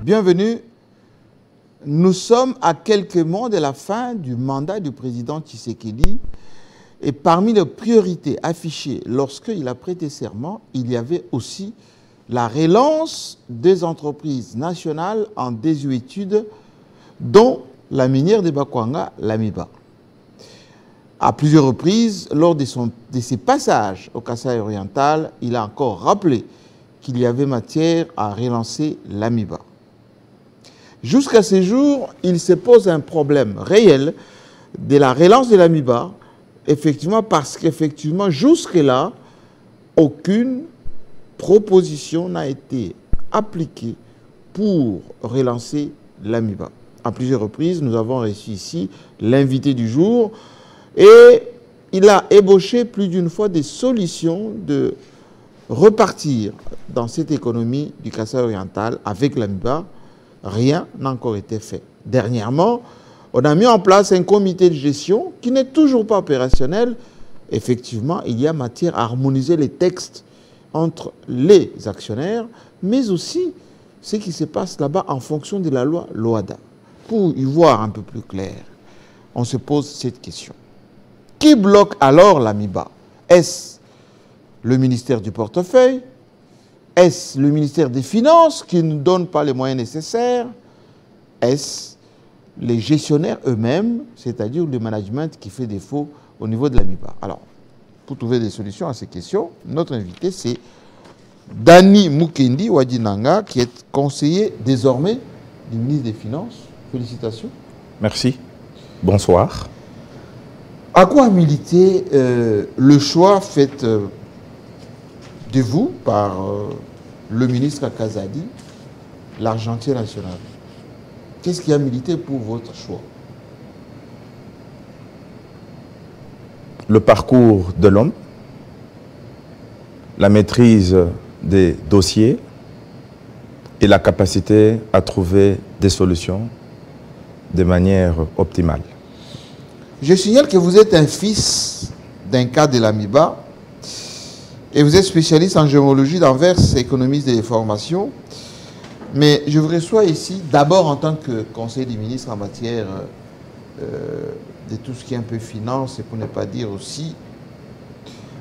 Bienvenue. Nous sommes à quelques mois de la fin du mandat du président Tshisekedi et parmi les priorités affichées lorsqu'il a prêté serment, il y avait aussi la relance des entreprises nationales en désuétude, dont la minière de Bakwanga, l'Amiba. À plusieurs reprises, lors de ses passages au Kasaï oriental, il a encore rappelé qu'il y avait matière à relancer l'Amiba. Jusqu'à ce jour, il se pose un problème réel de la relance de l'Amiba, effectivement, parce qu'effectivement, jusque-là, aucune proposition n'a été appliquée pour relancer l'Amiba. À plusieurs reprises, nous avons reçu ici l'invité du jour et il a ébauché plus d'une fois des solutions de repartir dans cette économie du Kasaï oriental avec l'Amiba. Rien n'a encore été fait. Dernièrement, on a mis en place un comité de gestion qui n'est toujours pas opérationnel. Effectivement, il y a matière à harmoniser les textes entre les actionnaires, mais aussi ce qui se passe là-bas en fonction de la loi Loada. Pour y voir un peu plus clair, on se pose cette question. Qui bloque alors l'Amiba? Est-ce le ministère du portefeuille? Est-ce le ministère des Finances qui ne donne pas les moyens nécessaires? Est-ce les gestionnaires eux-mêmes, c'est-à-dire le management qui fait défaut au niveau de l'Amiba? Alors, pour trouver des solutions à ces questions, notre invité, c'est Dani Mukendi Wadinanga, qui est conseiller désormais du ministre des Finances. Félicitations. Merci. Bonsoir. À quoi a milité le choix fait de vous par le ministre Kazadi, l'argentier national? Qu'est-ce qui a milité pour votre choix? Le parcours de l'homme, la maîtrise des dossiers et la capacité à trouver des solutions de manière optimale. Je signale que vous êtes un fils d'un cas de l'Amiba et vous êtes spécialiste en géologie d'Anvers, économiste de formation. Mais je vous reçois ici d'abord en tant que conseiller du ministre en matière de tout ce qui est un peu finance et pour ne pas dire aussi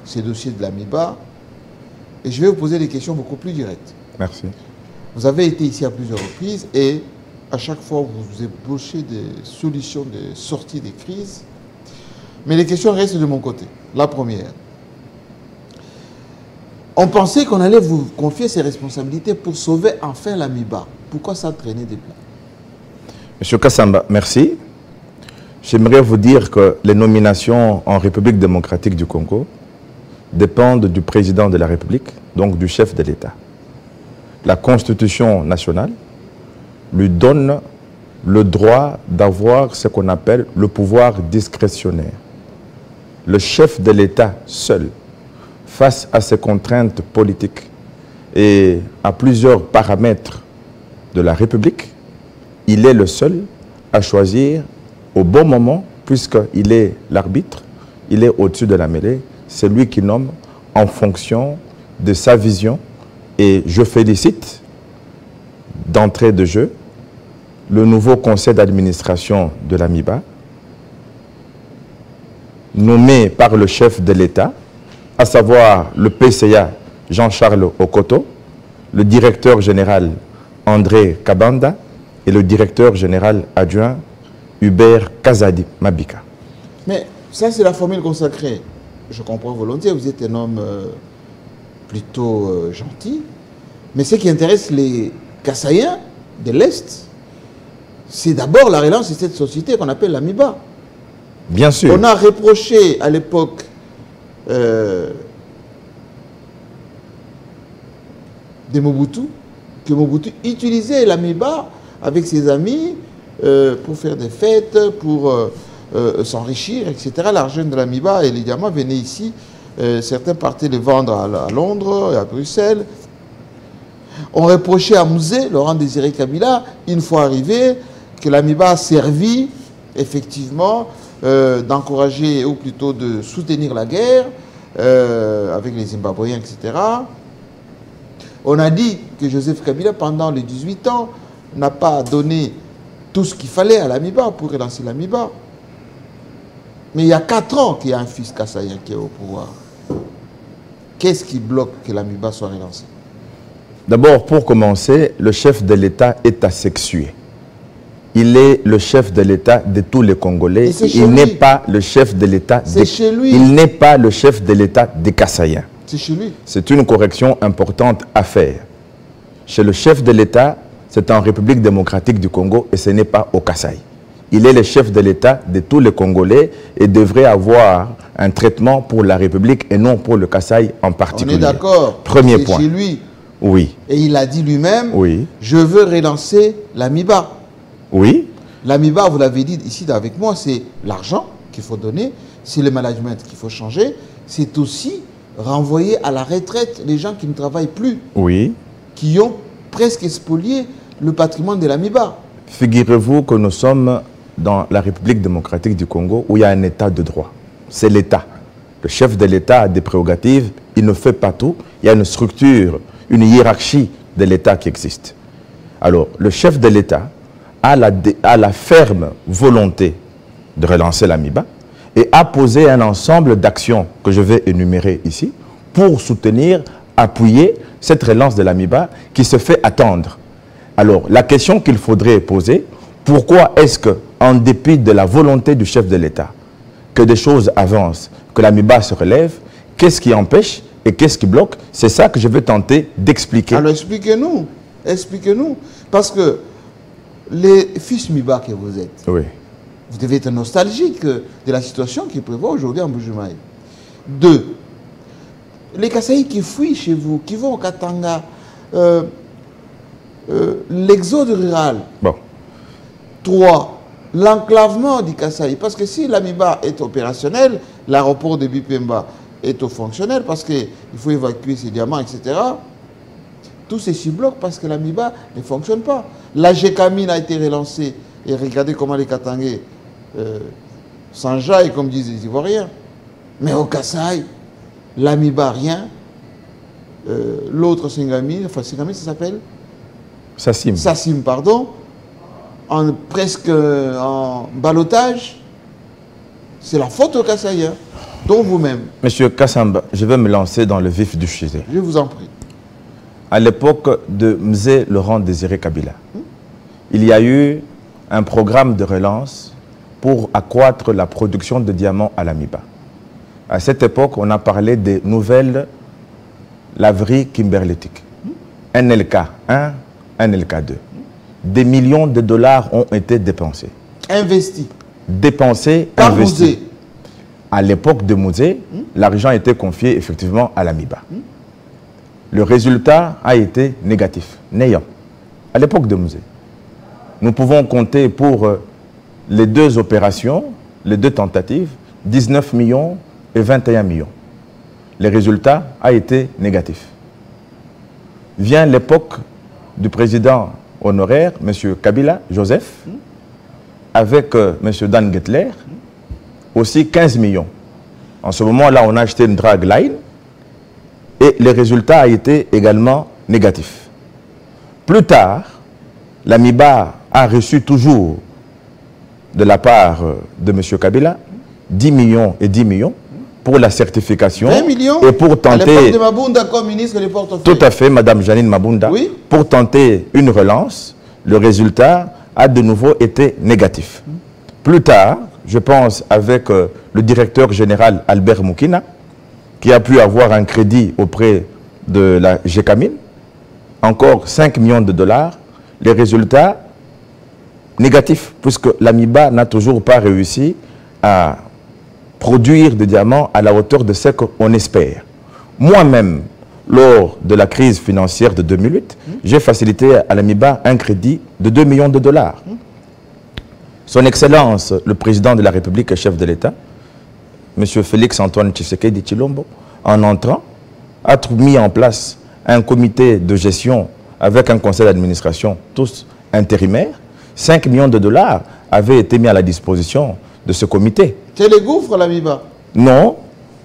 ces dossiers de l'Amiba. Et je vais vous poser des questions beaucoup plus directes. Merci. Vous avez été ici à plusieurs reprises et à chaque fois vous ébauchez des solutions de sortie des crises. Mais les questions restent de mon côté. La première. On pensait qu'on allait vous confier ces responsabilités pour sauver enfin l'Amiba. Pourquoi ça traînait depuis? Monsieur Kassamba, merci. J'aimerais vous dire que les nominations en République démocratique du Congo dépendent du président de la République, donc du chef de l'État. La Constitution nationale lui donne le droit d'avoir ce qu'on appelle le pouvoir discrétionnaire. Le chef de l'État seul, face à ces contraintes politiques et à plusieurs paramètres de la République, il est le seul à choisir au bon moment, puisqu'il est l'arbitre, il est au-dessus de la mêlée, c'est lui qui nomme en fonction de sa vision. Et je félicite d'entrée de jeu le nouveau conseil d'administration de l'Amiba, nommé par le chef de l'État, à savoir le PCA Jean-Charles Okoto, le directeur général André Kabanda et le directeur général adjoint Hubert Kazadi Mabika. Mais ça, c'est la formule consacrée. Je comprends volontiers, vous êtes un homme plutôt gentil. Mais ce qui intéresse les Kassaïens de l'Est, c'est d'abord la relance de cette société qu'on appelle l'Amiba. Bien sûr. On a reproché à l'époque de Mobutu, que Mobutu utilisait l'Amiba avec ses amis pour faire des fêtes, pour s'enrichir, etc. L'argent de l'Amiba et les diamants venaient ici. Certains partaient les vendre à Londres et à Bruxelles. On reprochait à Mouzé, Laurent Désiré Kabila, une fois arrivé, que l'Amiba a servi effectivement d'encourager ou plutôt de soutenir la guerre avec les Zimbabwéens, etc. On a dit que Joseph Kabila, pendant les 18 ans, n'a pas donné tout ce qu'il fallait à l'AMIBA pour relancer l'AMIBA. Mais il y a 4 ans qu'il y a un fils kassaïen qui est au pouvoir. Qu'est-ce qui bloque que l'AMIBA soit relancée? D'abord, pour commencer, le chef de l'État est asexué. Il est le chef de l'État de tous les Congolais. Il n'est pas le chef de l'État des... chez lui. Il n'est pas le chef de l'État des Kassaïens. C'est chez lui. C'est une correction importante à faire. Chez le chef de l'État, c'est en République démocratique du Congo et ce n'est pas au Kasaï. Il est le chef de l'État de tous les Congolais et devrait avoir un traitement pour la République et non pour le Kasaï en particulier. On est d'accord. Premier point. C'est chez lui. Oui. Et il a dit lui-même, oui. Je veux relancer l'AMIBA. Oui. L'AMIBA, vous l'avez dit ici avec moi, c'est l'argent qu'il faut donner, c'est le management qu'il faut changer, c'est aussi renvoyer à la retraite les gens qui ne travaillent plus. Oui. Qui ont presque spolié le patrimoine de l'AMIBA. Figurez-vous que nous sommes dans la République démocratique du Congo où il y a un état de droit. C'est l'État. Le chef de l'État a des prérogatives, il ne fait pas tout. Il y a une structure, une hiérarchie de l'État qui existe. Alors, le chef de l'État a la ferme volonté de relancer l'AMIBA et a posé un ensemble d'actions que je vais énumérer ici pour soutenir, appuyer cette relance de l'AMIBA qui se fait attendre. Alors, la question qu'il faudrait poser, pourquoi est-ce que, en dépit de la volonté du chef de l'État, que des choses avancent, que l'AMIBA se relève, qu'est-ce qui empêche et qu'est-ce qui bloque? C'est ça que je vais tenter d'expliquer. Alors, expliquez-nous. Expliquez-nous. Parce que les fils MIBA que vous êtes, oui. Vous devez être nostalgique de la situation qui prévoit aujourd'hui en Bujumaï. 2. Les Kassaïs qui fuient chez vous, qui vont au Katanga, l'exode rural. Bon. 3. L'enclavement du Kassaï. Parce que si l'AMIBA est opérationnel, l'aéroport de Bipemba est fonctionnel parce qu'il faut évacuer ses diamants, etc. Tout ceci bloque parce que l'AMIBA ne fonctionne pas. La GECAMINE a été relancée. Et regardez comment les Katangais s'enjaillent, comme disent les Ivoiriens. Mais au Kassaï, l'AMIBA, rien. L'autre Singami, enfin Singami, ça s'appelle Sassim. Sassim, pardon. Presque en ballottage. C'est la faute au Kassaïen, dont vous-même. Monsieur Kassamba, je vais me lancer dans le vif du sujet. Je vous en prie. À l'époque de Mzé Laurent Désiré Kabila, il y a eu un programme de relance pour accroître la production de diamants à l'AMIBA. À cette époque, on a parlé des nouvelles laveries kimberlétiques. NLK 1, NLK 2. Des millions de dollars ont été dépensés. Investis. Dépensés, par investis. Mouzé. À l'époque de Mouzé, l'argent était confié effectivement à l'AMIBA. Le résultat a été négatif, néant. À l'époque de Mouzé, nous pouvons compter pour les 2 opérations, les 2 tentatives, 19 millions et 21 millions. Le résultat a été négatif. Vient l'époque du président honoraire, M. Kabila Joseph, avec M. Dan Gettler, aussi 15 millions. En ce moment-là, on a acheté une dragline et le résultat a été également négatif. Plus tard, l'AMIBA a reçu toujours de la part de M. Kabila 10 millions et 10 millions pour la certification 20 millions et pour tenter... À l'époque de Mabunda comme ministre des portefeuilles. Tout à fait, Mme Janine Mabunda. Oui. Pour tenter une relance, le résultat a de nouveau été négatif. Plus tard, je pense avec le directeur général Albert Moukina, qui a pu avoir un crédit auprès de la GECAMINE, encore 5 millions de dollars, les résultats négatifs, puisque l'AMIBA n'a toujours pas réussi à produire des diamants à la hauteur de ce qu'on espère. Moi-même, lors de la crise financière de 2008, j'ai facilité à l'AMIBA un crédit de 2 millions de dollars. Son Excellence, le président de la République et chef de l'État, M. Félix Antoine Tshisekedi Tshilombo, en entrant, a mis en place un comité de gestion avec un conseil d'administration, tous intérimaires. 5 millions de dollars avaient été mis à la disposition de ce comité. C'est les gouffres, l'AMIBA? Non,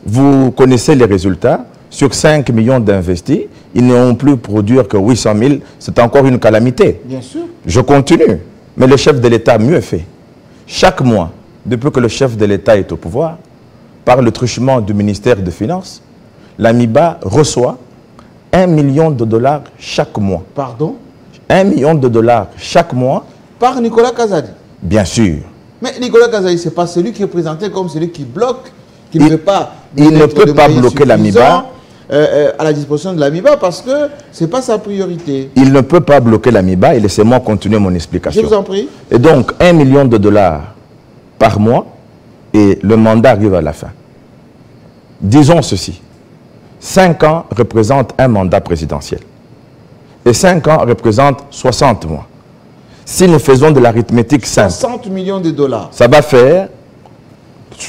vous connaissez les résultats. Sur 5 millions d'investis, ils n'ont plus produire que 800 000, c'est encore une calamité. Bien sûr. Je continue. Mais le chef de l'État a mieux fait. Chaque mois, depuis que le chef de l'État est au pouvoir, par le truchement du ministère des Finances, l'AMIBA reçoit 1 million de dollars chaque mois. Pardon? 1 million de dollars chaque mois. Par Nicolas Kazadi. Bien sûr. Mais Nicolas Kazadi, ce n'est pas celui qui est présenté comme celui qui bloque, qui Il ne veut pas... Il ne peut pas bloquer l'AMIBA. À la disposition de l'AMIBA parce que ce n'est pas sa priorité. Il ne peut pas bloquer l'AMIBA et laissez-moi continuer mon explication. Je vous en prie. Et donc, 1 million de dollars par mois et le mandat arrive à la fin. Disons ceci. 5 ans représentent un mandat présidentiel. Et 5 ans représentent 60 mois. Si nous faisons de l'arithmétique simple, 60 millions de dollars. Ça va faire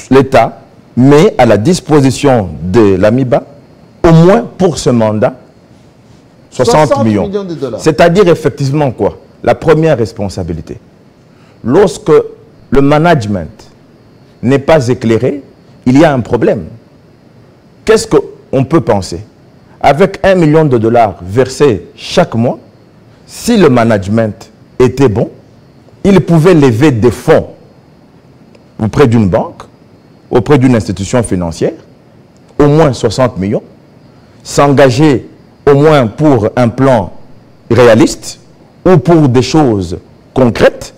l'État met à la disposition de l'AMIBA au moins pour ce mandat 60 millions de dollars. C'est-à-dire effectivement quoi? La première responsabilité. Lorsque le management n'est pas éclairé, il y a un problème. Qu'est-ce qu'on peut penser? Avec 1 million de dollars versés chaque mois, si le management était bon, il pouvait lever des fonds auprès d'une banque, auprès d'une institution financière, au moins 60 millions, s'engager au moins pour un plan réaliste ou pour des choses concrètes,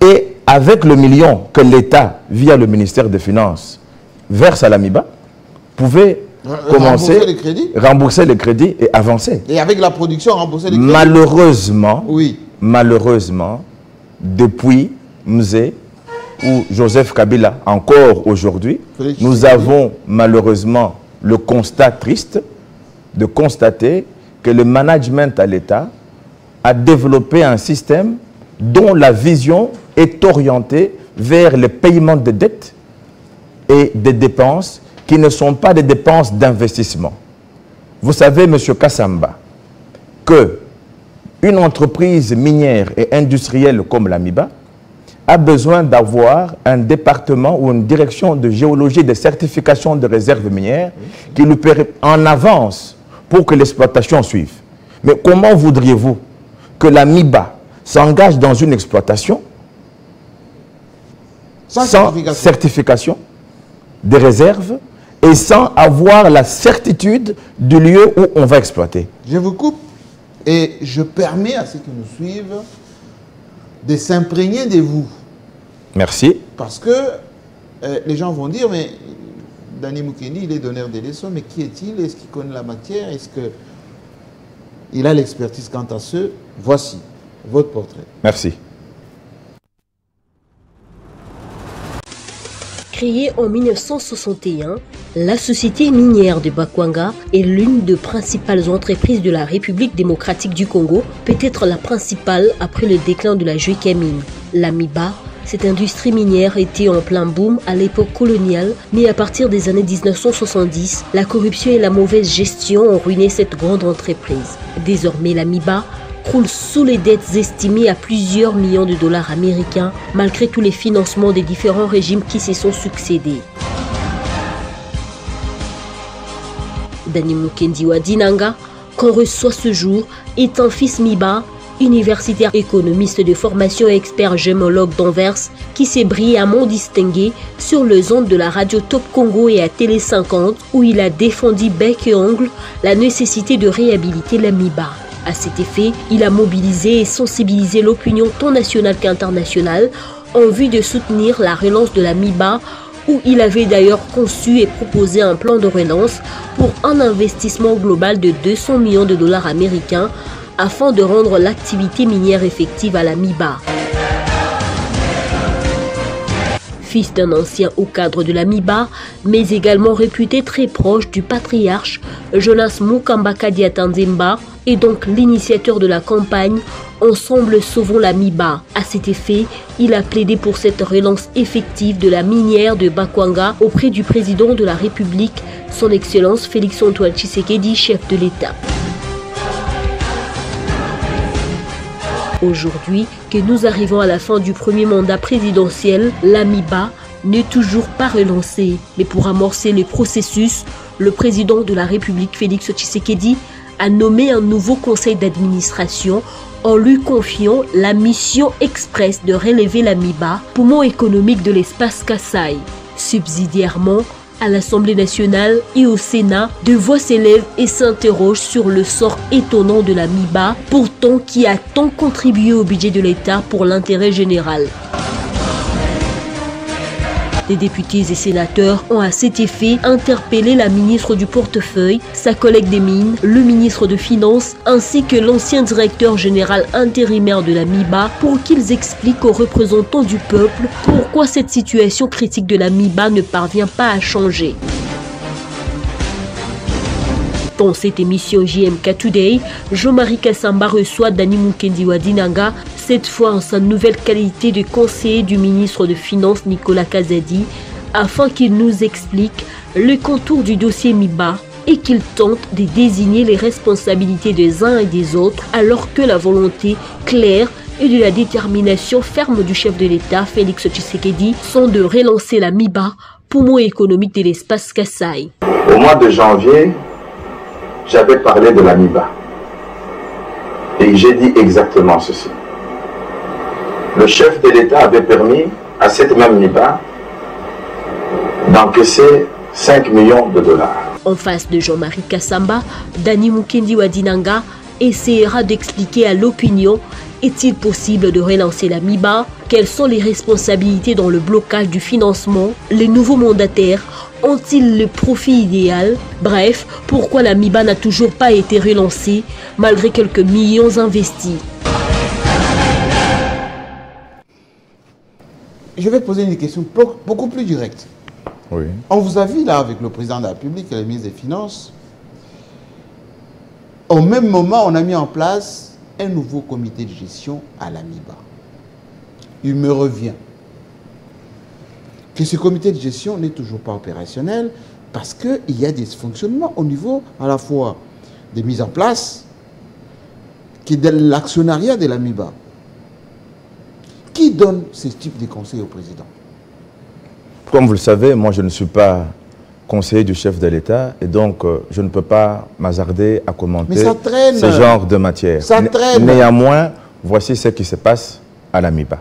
et avec le million que l'État, via le ministère des Finances, verse à l'AMIBA, pouvait commencer à rembourser les crédits et avancer. Et avec la production, rembourser les crédits. Malheureusement, oui. Malheureusement, depuis Mzé ou Joseph Kabila, encore aujourd'hui, nous avons malheureusement le constat triste de constater que le management à l'État a développé un système dont la vision est orientée vers le paiement de dettes et des dépenses qui ne sont pas des dépenses d'investissement. Vous savez, M. Kassamba, que une entreprise minière et industrielle comme l'AMIBA a besoin d'avoir un département ou une direction de géologie et de certification de réserves minières qui lui permet en avance pour que l'exploitation suive. Mais comment voudriez-vous que l'AMIBA s'engage dans une exploitation sans certification des réserves et sans avoir la certitude du lieu où on va exploiter? Je vous coupe et je permets à ceux qui nous suivent de s'imprégner de vous. Merci. Parce que les gens vont dire, mais Danny Mukendi, il est donneur de leçons, mais qui est-il? Est-ce qu'il connaît la matière? Est-ce qu'il a l'expertise quant à ce? Voici votre portrait. Merci. Créée en 1961, la société minière de Bakwanga est l'une des principales entreprises de la République démocratique du Congo, peut-être la principale après le déclin de la Juékamine. L'AMIBA, cette industrie minière était en plein boom à l'époque coloniale, mais à partir des années 1970, la corruption et la mauvaise gestion ont ruiné cette grande entreprise. Désormais, l'AMIBA croule sous les dettes estimées à plusieurs millions de dollars américains, malgré tous les financements des différents régimes qui se sont succédés. Danny Mukendi Wadinanga, qu'on reçoit ce jour, est un fils MIBA, universitaire économiste de formation et expert gémologue d'Anvers, qui s'est brillamment distingué sur les ondes de la radio Top Congo et à Télé 50, où il a défendu bec et ongle la nécessité de réhabiliter l'AMIBA. À cet effet, il a mobilisé et sensibilisé l'opinion tant nationale qu'internationale en vue de soutenir la relance de l'AMIBA, où il avait d'ailleurs conçu et proposé un plan de relance pour un investissement global de 200 millions de dollars américains afin de rendre l'activité minière effective à l'AMIBA. Fils d'un ancien haut cadre de l'AMIBA, mais également réputé très proche du patriarche Jonas Mukambaka Diatanzimba, est donc l'initiateur de la campagne Ensemble sauvons l'AMIBA. À cet effet, il a plaidé pour cette relance effective de la minière de Bakwanga auprès du président de la République, son Excellence Félix-Antoine Tshisekedi, chef de l'État. Aujourd'hui, que nous arrivons à la fin du premier mandat présidentiel, l'AMIBA n'est toujours pas relancée. Mais pour amorcer le processus, le président de la République, Félix Tshisekedi, a nommé un nouveau conseil d'administration en lui confiant la mission express de relever la MIBA, poumon économique de l'espace Kasaï. Subsidiairement, à l'Assemblée nationale et au Sénat, deux voix s'élèvent et s'interrogent sur le sort étonnant de la MIBA, pourtant qui a tant contribué au budget de l'État pour l'intérêt général. Les députés et sénateurs ont à cet effet interpellé la ministre du Portefeuille, sa collègue des Mines, le ministre de Finances, ainsi que l'ancien directeur général intérimaire de la MIBA pour qu'ils expliquent aux représentants du peuple pourquoi cette situation critique de la MIBA ne parvient pas à changer. Dans cette émission JMK Today, Jean-Marie Kassamba reçoit Dani Mukendi Dinanga, cette fois en sa nouvelle qualité de conseiller du ministre de Finances Nicolas Kazadi, afin qu'il nous explique le contour du dossier MIBA et qu'il tente de désigner les responsabilités des uns et des autres, alors que la volonté claire et de la détermination ferme du chef de l'État, Félix Tshisekedi, sont de relancer la MIBA, poumon économique de l'espace Kasaï. Au mois de janvier, j'avais parlé de la MIBA et j'ai dit exactement ceci. Le chef de l'État avait permis à cette même MIBA d'encaisser 5 millions de dollars. En face de Jean-Marie Kassamba, Dani Mukendi Dinanga essaiera d'expliquer à l'opinion: est-il possible de relancer la MIBA? Quelles sont les responsabilités dans le blocage du financement? Les nouveaux mandataires ont-ils le profit idéal? Bref, pourquoi la MIBA n'a toujours pas été relancée malgré quelques millions investis? Je vais poser une question beaucoup plus directe. Oui. On vous a vu là avec le président de la République et le ministre des Finances. Au même moment, on a mis en place un nouveau comité de gestion à la MIBA. Il me revient que ce comité de gestion n'est toujours pas opérationnel parce qu'il y a des dysfonctionnements au niveau à la fois des mises en place qui est de l'actionnariat de la MIBA. Qui donne ce type de conseils au président? Comme vous le savez, moi je ne suis pas conseiller du chef de l'État et donc je ne peux pas m'hasarder à commenter ce genre de matière. Ça traîne. Néanmoins, voici ce qui se passe à la MIBA.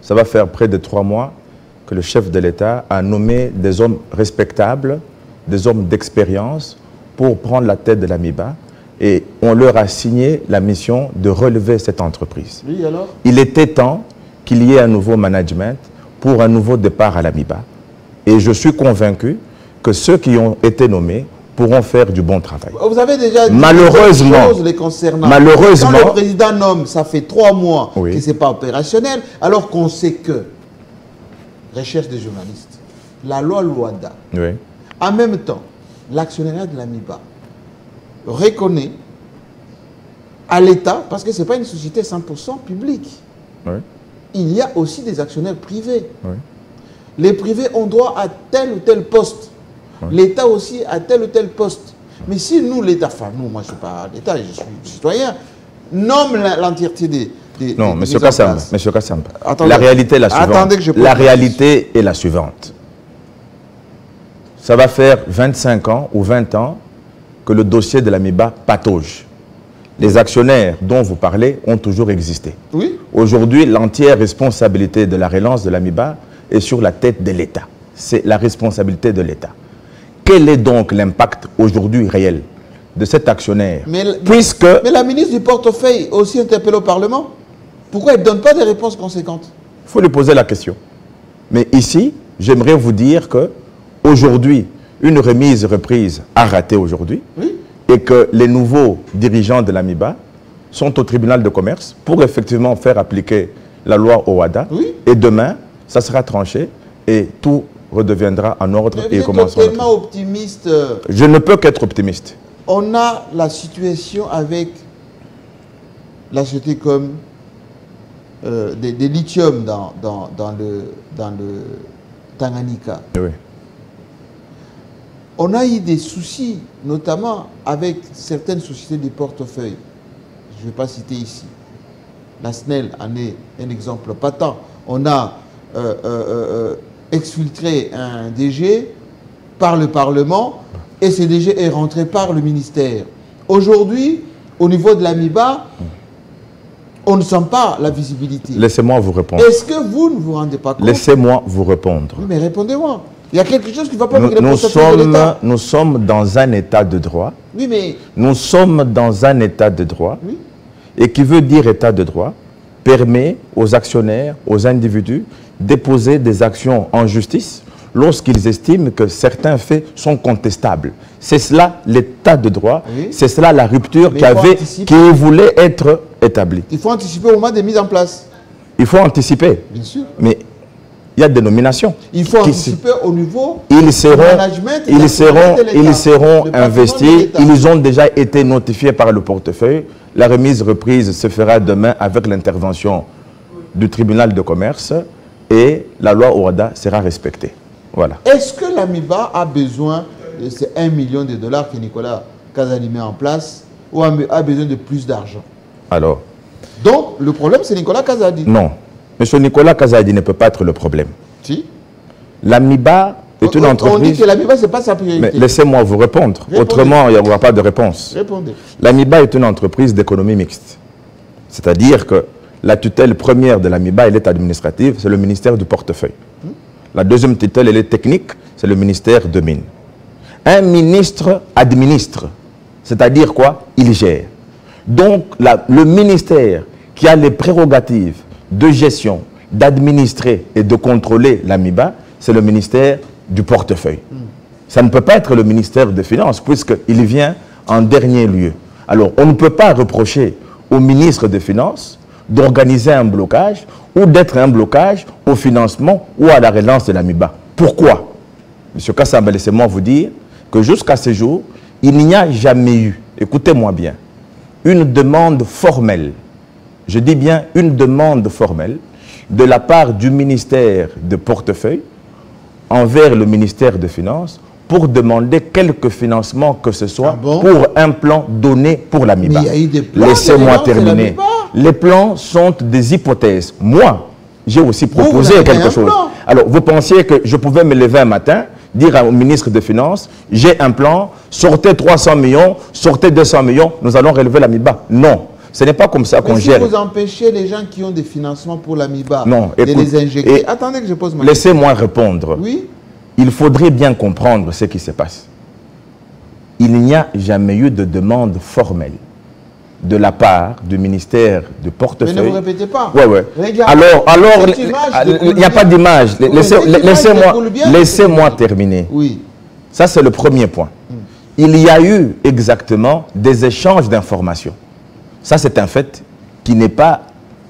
Ça va faire près de 3 mois que le chef de l'État a nommé des hommes respectables, des hommes d'expérience pour prendre la tête de la MIBA et on leur a signé la mission de relever cette entreprise. Oui, alors? Il était temps qu'il y ait un nouveau management pour un nouveau départ à la MIBA. Et je suis convaincu que ceux qui ont été nommés pourront faire du bon travail. Vous avez déjà dit malheureusement, les concernant. Malheureusement, quand le président nomme, ça fait 3 mois oui, que ce n'est pas opérationnel, alors qu'on sait que, recherche des journalistes, la loi Luanda, oui, en même temps, l'actionnariat de la MIBA reconnaît à l'État, parce que ce n'est pas une société 100% publique, oui, il y a aussi des actionnaires privés. oui. Les privés ont droit à tel ou tel poste. Oui. L'État aussi à tel ou tel poste. Mais si nous, l'État, enfin nous, moi je ne suis pas l'État, je suis citoyen, nomme l'entièreté des non, M. Kassamba, attendez, la réalité est la suivante. Attendez que je la réalité est la suivante. Ça va faire 25 ans ou 20 ans que le dossier de la MIBA patauge. Les actionnaires dont vous parlez ont toujours existé. Oui. Aujourd'hui, l'entière responsabilité de la relance de la MIBA est sur la tête de l'État. C'est la responsabilité de l'État. Quel est donc l'impact aujourd'hui réel de cet actionnaire? Mais la ministre du Portefeuille aussi interpellée au Parlement. Pourquoi elle ne donne pas des réponses conséquentes? Il faut lui poser la question. Mais ici, j'aimerais vous dire que aujourd'hui, une remise reprise a raté aujourd'hui. Oui. Et que les nouveaux dirigeants de la MIBA sont au tribunal de commerce pour effectivement faire appliquer la loi OHADA. Oui. Et demain, ça sera tranché et tout redeviendra en ordre. Mais vous êtes tellement optimiste. Je ne peux qu'être optimiste. On a la situation avec la société comme des lithium dans le Tanganyika. Oui. On a eu des soucis, notamment avec certaines sociétés du portefeuille. Je ne vais pas citer ici. La SNEL en est un exemple patent. On a exfiltré un DG par le Parlement et ce DG est rentré par le ministère. Aujourd'hui, au niveau de l'AMIBA, on ne sent pas la visibilité. Laissez-moi vous répondre. Est-ce que vous ne vous rendez pas compte? Laissez-moi vous répondre. Oui, mais répondez-moi. Il y a quelque chose qui ne va pas avec les nous prestations de l'État. nous sommes dans un état de droit. Oui, mais... Nous sommes dans un état de droit. Oui. Et qui veut dire état de droit, permet aux actionnaires, aux individus, déposer des actions en justice lorsqu'ils estiment que certains faits sont contestables. C'est cela l'état de droit, oui. C'est cela la rupture qui voulait être établie. Il faut anticiper au moment des mises en place. Il faut anticiper. Bien sûr. Mais il y a des nominations. Il faut anticiper au niveau du management. Ils seront investis. Ils ont déjà été notifiés par le portefeuille. La remise reprise se fera demain avec l'intervention du tribunal de commerce et la loi OHADA sera respectée. Voilà. Est-ce que l'AMIBA a besoin de ces 1 million de dollars que Nicolas Kazadi met en place ou a besoin de plus d'argent? Alors. Donc, le problème, c'est Nicolas Kazadi. Non. Monsieur Nicolas Kazadi ne peut pas être le problème. Si. L'AMIBA est une entreprise... On dit que l'AMIBA, ce n'est pas sa priorité. Mais laissez-moi vous répondre. Répondez. Autrement, il n'y aura pas de réponse. Répondez. L'AMIBA est une entreprise d'économie mixte. C'est-à-dire que la tutelle première de l'AMIBA, elle est administrative, c'est le ministère du portefeuille. La deuxième tutelle, elle est technique, c'est le ministère de Mines. Un ministre administre, c'est-à-dire quoi? Il gère. Donc, le ministère qui a les prérogatives de gestion, d'administrer et de contrôler l'AMIBA, c'est le ministère du portefeuille. Ça ne peut pas être le ministère des Finances, puisqu'il vient en dernier lieu. Alors, on ne peut pas reprocher au ministre des Finances d'organiser un blocage ou d'être un blocage au financement ou à la relance de l'AMIBA. Pourquoi? Monsieur Kassamba, laissez-moi vous dire que jusqu'à ce jour, il n'y a jamais eu, écoutez-moi bien, une demande formelle, je dis bien une demande formelle, de la part du ministère de portefeuille envers le ministère des Finances pour demander quelque financement que ce soit pour un plan donné pour l'AMIBA. Laissez-moi terminer. Les plans sont des hypothèses. Moi, j'ai aussi proposé quelque chose. Alors, vous pensiez que je pouvais me lever un matin, dire au ministre des Finances, j'ai un plan, sortez 300 millions, sortez 200 millions, nous allons relever l'AMIBA. Non, ce n'est pas comme ça qu'on gère. Si vous empêchez les gens qui ont des financements pour l'AMIBA de les injecter... Attendez que je pose ma question. Laissez-moi répondre. Oui. Il faudrait bien comprendre ce qui se passe. Il n'y a jamais eu de demande formelle de la part du ministère du portefeuille. Mais ne vous répétez pas. Oui, oui. Alors, il n'y a pas d'image. Laissez-moi terminer. Oui. Ça, c'est le premier point. Il y a eu exactement des échanges d'informations. Ça, c'est un fait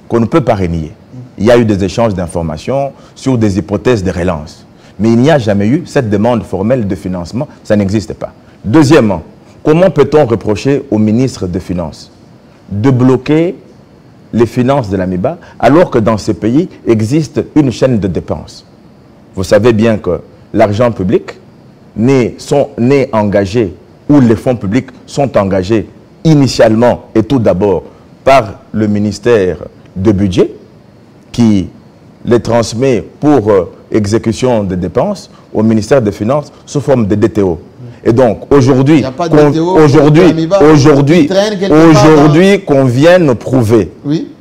qu'on ne peut pas renier. Il y a eu des échanges d'informations sur des hypothèses de relance. Mais il n'y a jamais eu cette demande formelle de financement. Ça n'existe pas. Deuxièmement, comment peut-on reprocher au ministre des Finances de bloquer les finances de l'AMIBA alors que dans ce pays existe une chaîne de dépenses? Vous savez bien que l'argent public n'est engagé, ou les fonds publics sont engagés initialement et tout d'abord par le ministère de budget qui les transmet pour exécution des dépenses au ministère des Finances sous forme de DTO. Et donc, aujourd'hui, qu'on vienne prouver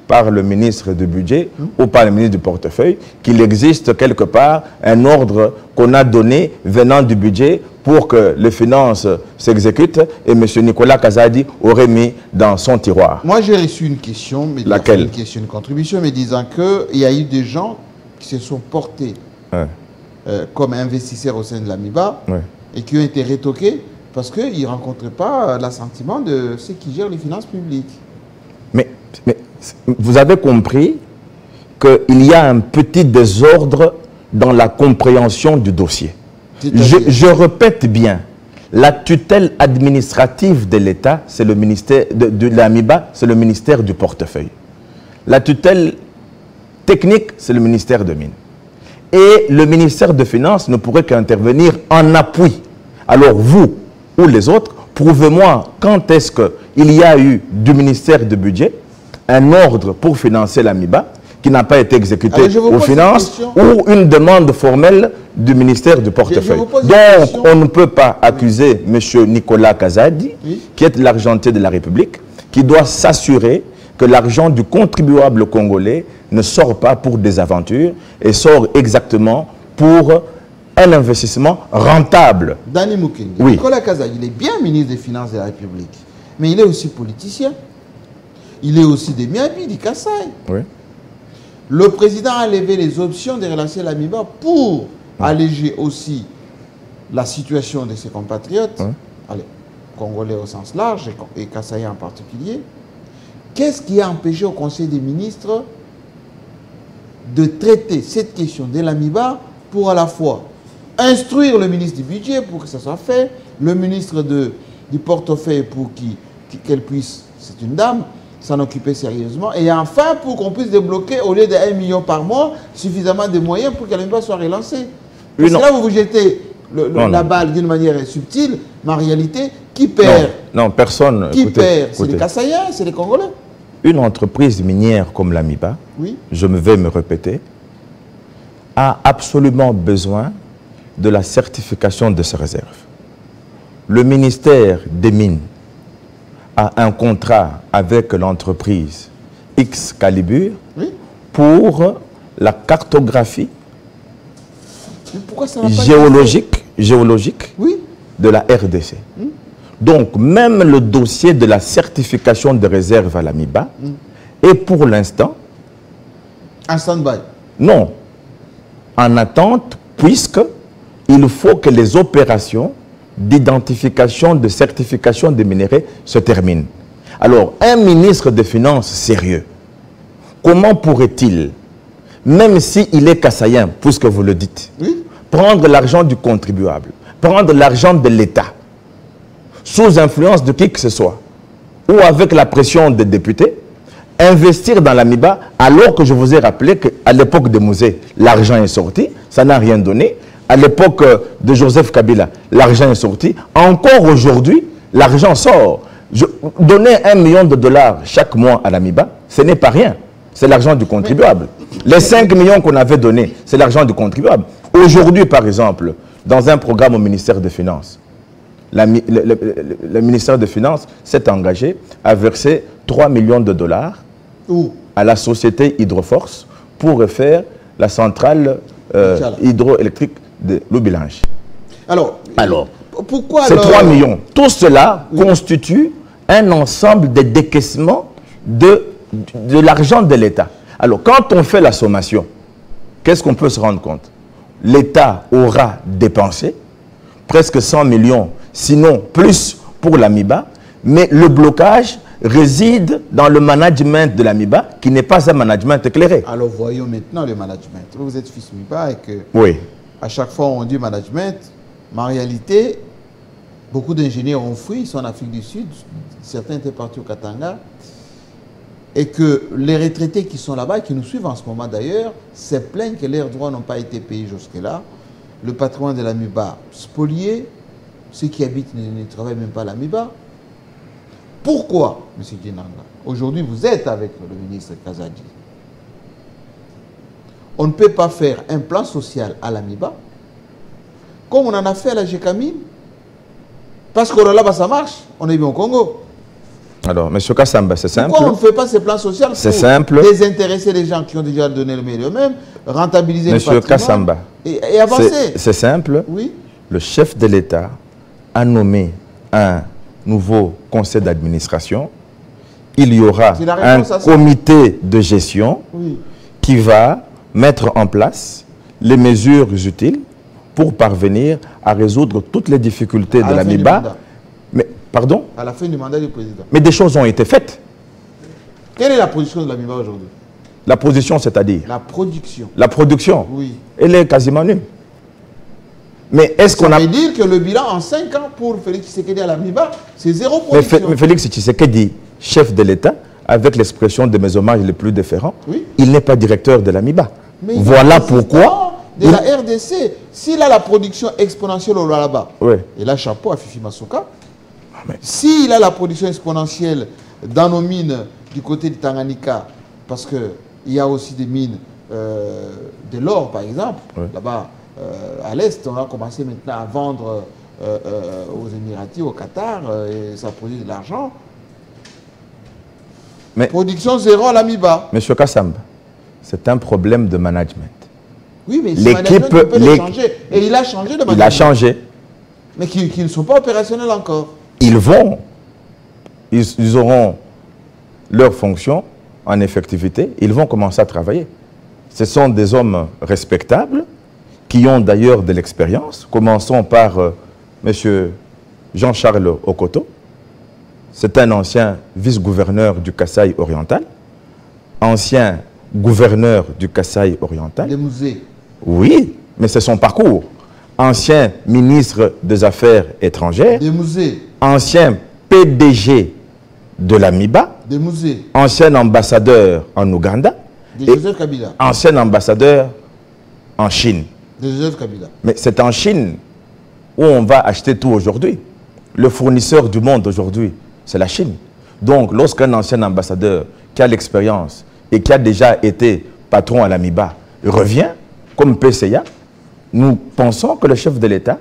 par le ministre du budget ou par le ministre du portefeuille qu'il existe quelque part un ordre qu'on a donné venant du budget pour que les finances s'exécutent et M. Nicolas Kazadi aurait mis dans son tiroir. Moi, j'ai reçu une question, laquelle? Une contribution, me disant qu'il y a eu des gens qui se sont portés comme investisseurs au sein de l'AMIBA et qui ont été rétoqués parce qu'ils ne rencontraient pas l'assentiment de ceux qui gèrent les finances publiques. Mais vous avez compris qu'il y a un petit désordre dans la compréhension du dossier. Je répète bien, la tutelle administrative de l'État, c'est le ministère de l'AMIBA, c'est le ministère du portefeuille. La tutelle technique, c'est le ministère de Mines. Et le ministère des Finances ne pourrait qu'intervenir en appui. Alors vous ou les autres, prouvez-moi quand est-ce qu'il y a eu du ministère du budget un ordre pour financer l'AMIBA qui n'a pas été exécuté aux finances ou une demande formelle du ministère du portefeuille. Donc, on ne peut pas accuser M. Nicolas Kazadi, qui est l'argentier de la République, qui doit s'assurer que l'argent du contribuable congolais ne sort pas pour des aventures et sort exactement pour un investissement rentable. Dani Mukengi, oui. Nicolas Kazadi, il est bien ministre des Finances de la République, mais il est aussi politicien. Il est aussi des Miabi, du Kassai. Oui. Le président a levé les options de relancer la MIBA pour alléger aussi la situation de ses compatriotes, congolais au sens large et Kassaïens en particulier. Qu'est-ce qui a empêché au Conseil des ministres de traiter cette question de la MIBA pour à la fois instruire le ministre du budget pour que ça soit fait, le ministre du portefeuille pour qu'elle puisse, c'est une dame, s'en occuper sérieusement, et enfin pour qu'on puisse débloquer au lieu de 1 million par mois suffisamment de moyens pour que la MIBA soit relancée. Parce que là vous vous jetez la balle d'une manière subtile, mais en réalité, qui perd? Non, personne. Qui perd? C'est les Kassaïens, c'est les Congolais. Une entreprise minière comme la MIBA, je vais me répéter, a absolument besoin de la certification de ses réserves. Le ministère des Mines a un contrat avec l'entreprise Excalibur pour la cartographie géologique de la RDC. Donc, même le dossier de la certification de réserve à la MIBA est pour l'instant... en stand-by? Non. En attente, puisque il faut que les opérations d'identification, de certification des minéraux se terminent. Alors, un ministre des Finances sérieux, comment pourrait-il, même s'il est kassaïen, puisque vous le dites, prendre l'argent du contribuable, prendre l'argent de l'État, sous influence de qui que ce soit, ou avec la pression des députés, investir dans la MIBA, alors que je vous ai rappelé qu'à l'époque de Mouzé, l'argent est sorti, ça n'a rien donné. À l'époque de Joseph Kabila, l'argent est sorti. Encore aujourd'hui, l'argent sort. Donner 1 million de dollars chaque mois à la MIBA, ce n'est pas rien. C'est l'argent du contribuable. Les 5 millions qu'on avait donnés, c'est l'argent du contribuable. Aujourd'hui, par exemple, dans un programme au ministère des Finances, le ministère des Finances s'est engagé à verser 3 millions de dollars à la société Hydroforce pour refaire la centrale hydroélectrique de Loubilange. Alors, pourquoi ces 3 millions, tout cela constitue un ensemble de décaissements de l'argent de l'État. Alors, quand on fait la sommation, qu'est-ce qu'on peut se rendre compte? L'État aura dépensé presque 100 millions, sinon plus pour la MIBA, mais le blocage réside dans le management de la MIBA, qui n'est pas un management éclairé. Alors voyons maintenant le management. Vous êtes fils MIBA et que à chaque fois on dit management, mais en réalité, beaucoup d'ingénieurs ont fui, ils sont en Afrique du Sud, certains étaient partis au Katanga, et que les retraités qui sont là-bas, qui nous suivent en ce moment d'ailleurs, se plaignent que leurs droits n'ont pas été payés jusque-là. Le patrimoine de la MIBA spolié, ceux qui habitent ne travaillent même pas à la MIBA. Pourquoi, M. Dinanga, aujourd'hui vous êtes avec le ministre Kazadi? On ne peut pas faire un plan social à la MIBA comme on en a fait à la GECAMIN. Parce que là-bas ça marche, on est bien au Congo. Alors, M. Kassamba, c'est simple. Pourquoi on ne fait pas ces plans sociaux pour désintéresser les gens qui ont déjà donné le meilleur eux-mêmes, rentabiliser le patrimoine Kassamba, et avancer? C'est simple. Oui. Le chef de l'État a nommé un nouveau conseil d'administration. Il y aura un comité de gestion qui va mettre en place les mesures utiles pour parvenir à résoudre toutes les difficultés de la MIBA. Mais, pardon? À la fin du mandat du président. Mais des choses ont été faites. Quelle est la position de la MIBA aujourd'hui? La position, c'est-à-dire? La production. La production? Oui. Elle est quasiment nulle. Mais est-ce qu'on a... Ça veut dire que le bilan en 5 ans pour Félix Tshisekedi à la MIBA, c'est 0 production. Mais Félix Tshisekedi, chef de l'État, avec l'expression de mes hommages les plus déférents, il n'est pas directeur de la MIBA. Mais voilà pourquoi... De la RDC, s'il a la production exponentielle au là-bas, et là, chapeau à Fifi Masuka, s'il a la production exponentielle dans nos mines du côté du Tanganyika, parce que il y a aussi des mines de l'or, par exemple. Oui. Là-bas, à l'Est, on a commencé maintenant à vendre aux Émiratis, au Qatar, et ça produit de l'argent. Mais production zéro à l'Amiba. Monsieur Kassamba, c'est un problème de management. Oui, mais l'équipe peut changer. Et il a changé de management. Il a changé. Mais qui ne sont pas opérationnels encore. Ils vont. Ils auront leur fonction en effectivité. Ils vont commencer à travailler. Ce sont des hommes respectables qui ont d'ailleurs de l'expérience. Commençons par M. Jean-Charles Okoto. C'est un ancien vice-gouverneur du Kasaï oriental, ancien gouverneur du Kasaï oriental. Des musées. Oui, mais c'est son parcours. Ancien ministre des Affaires étrangères. Des musées. Ancien PDG de l'Amiba. Des musées. Ancien ambassadeur en Ouganda. De Joseph Kabila. Ancien ambassadeur en Chine. De Joseph Kabila. Mais c'est en Chine où on va acheter tout aujourd'hui. Le fournisseur du monde aujourd'hui, c'est la Chine. Donc, lorsqu'un ancien ambassadeur qui a l'expérience et qui a déjà été patron à l'Amiba revient comme PCA, nous pensons que le chef de l'État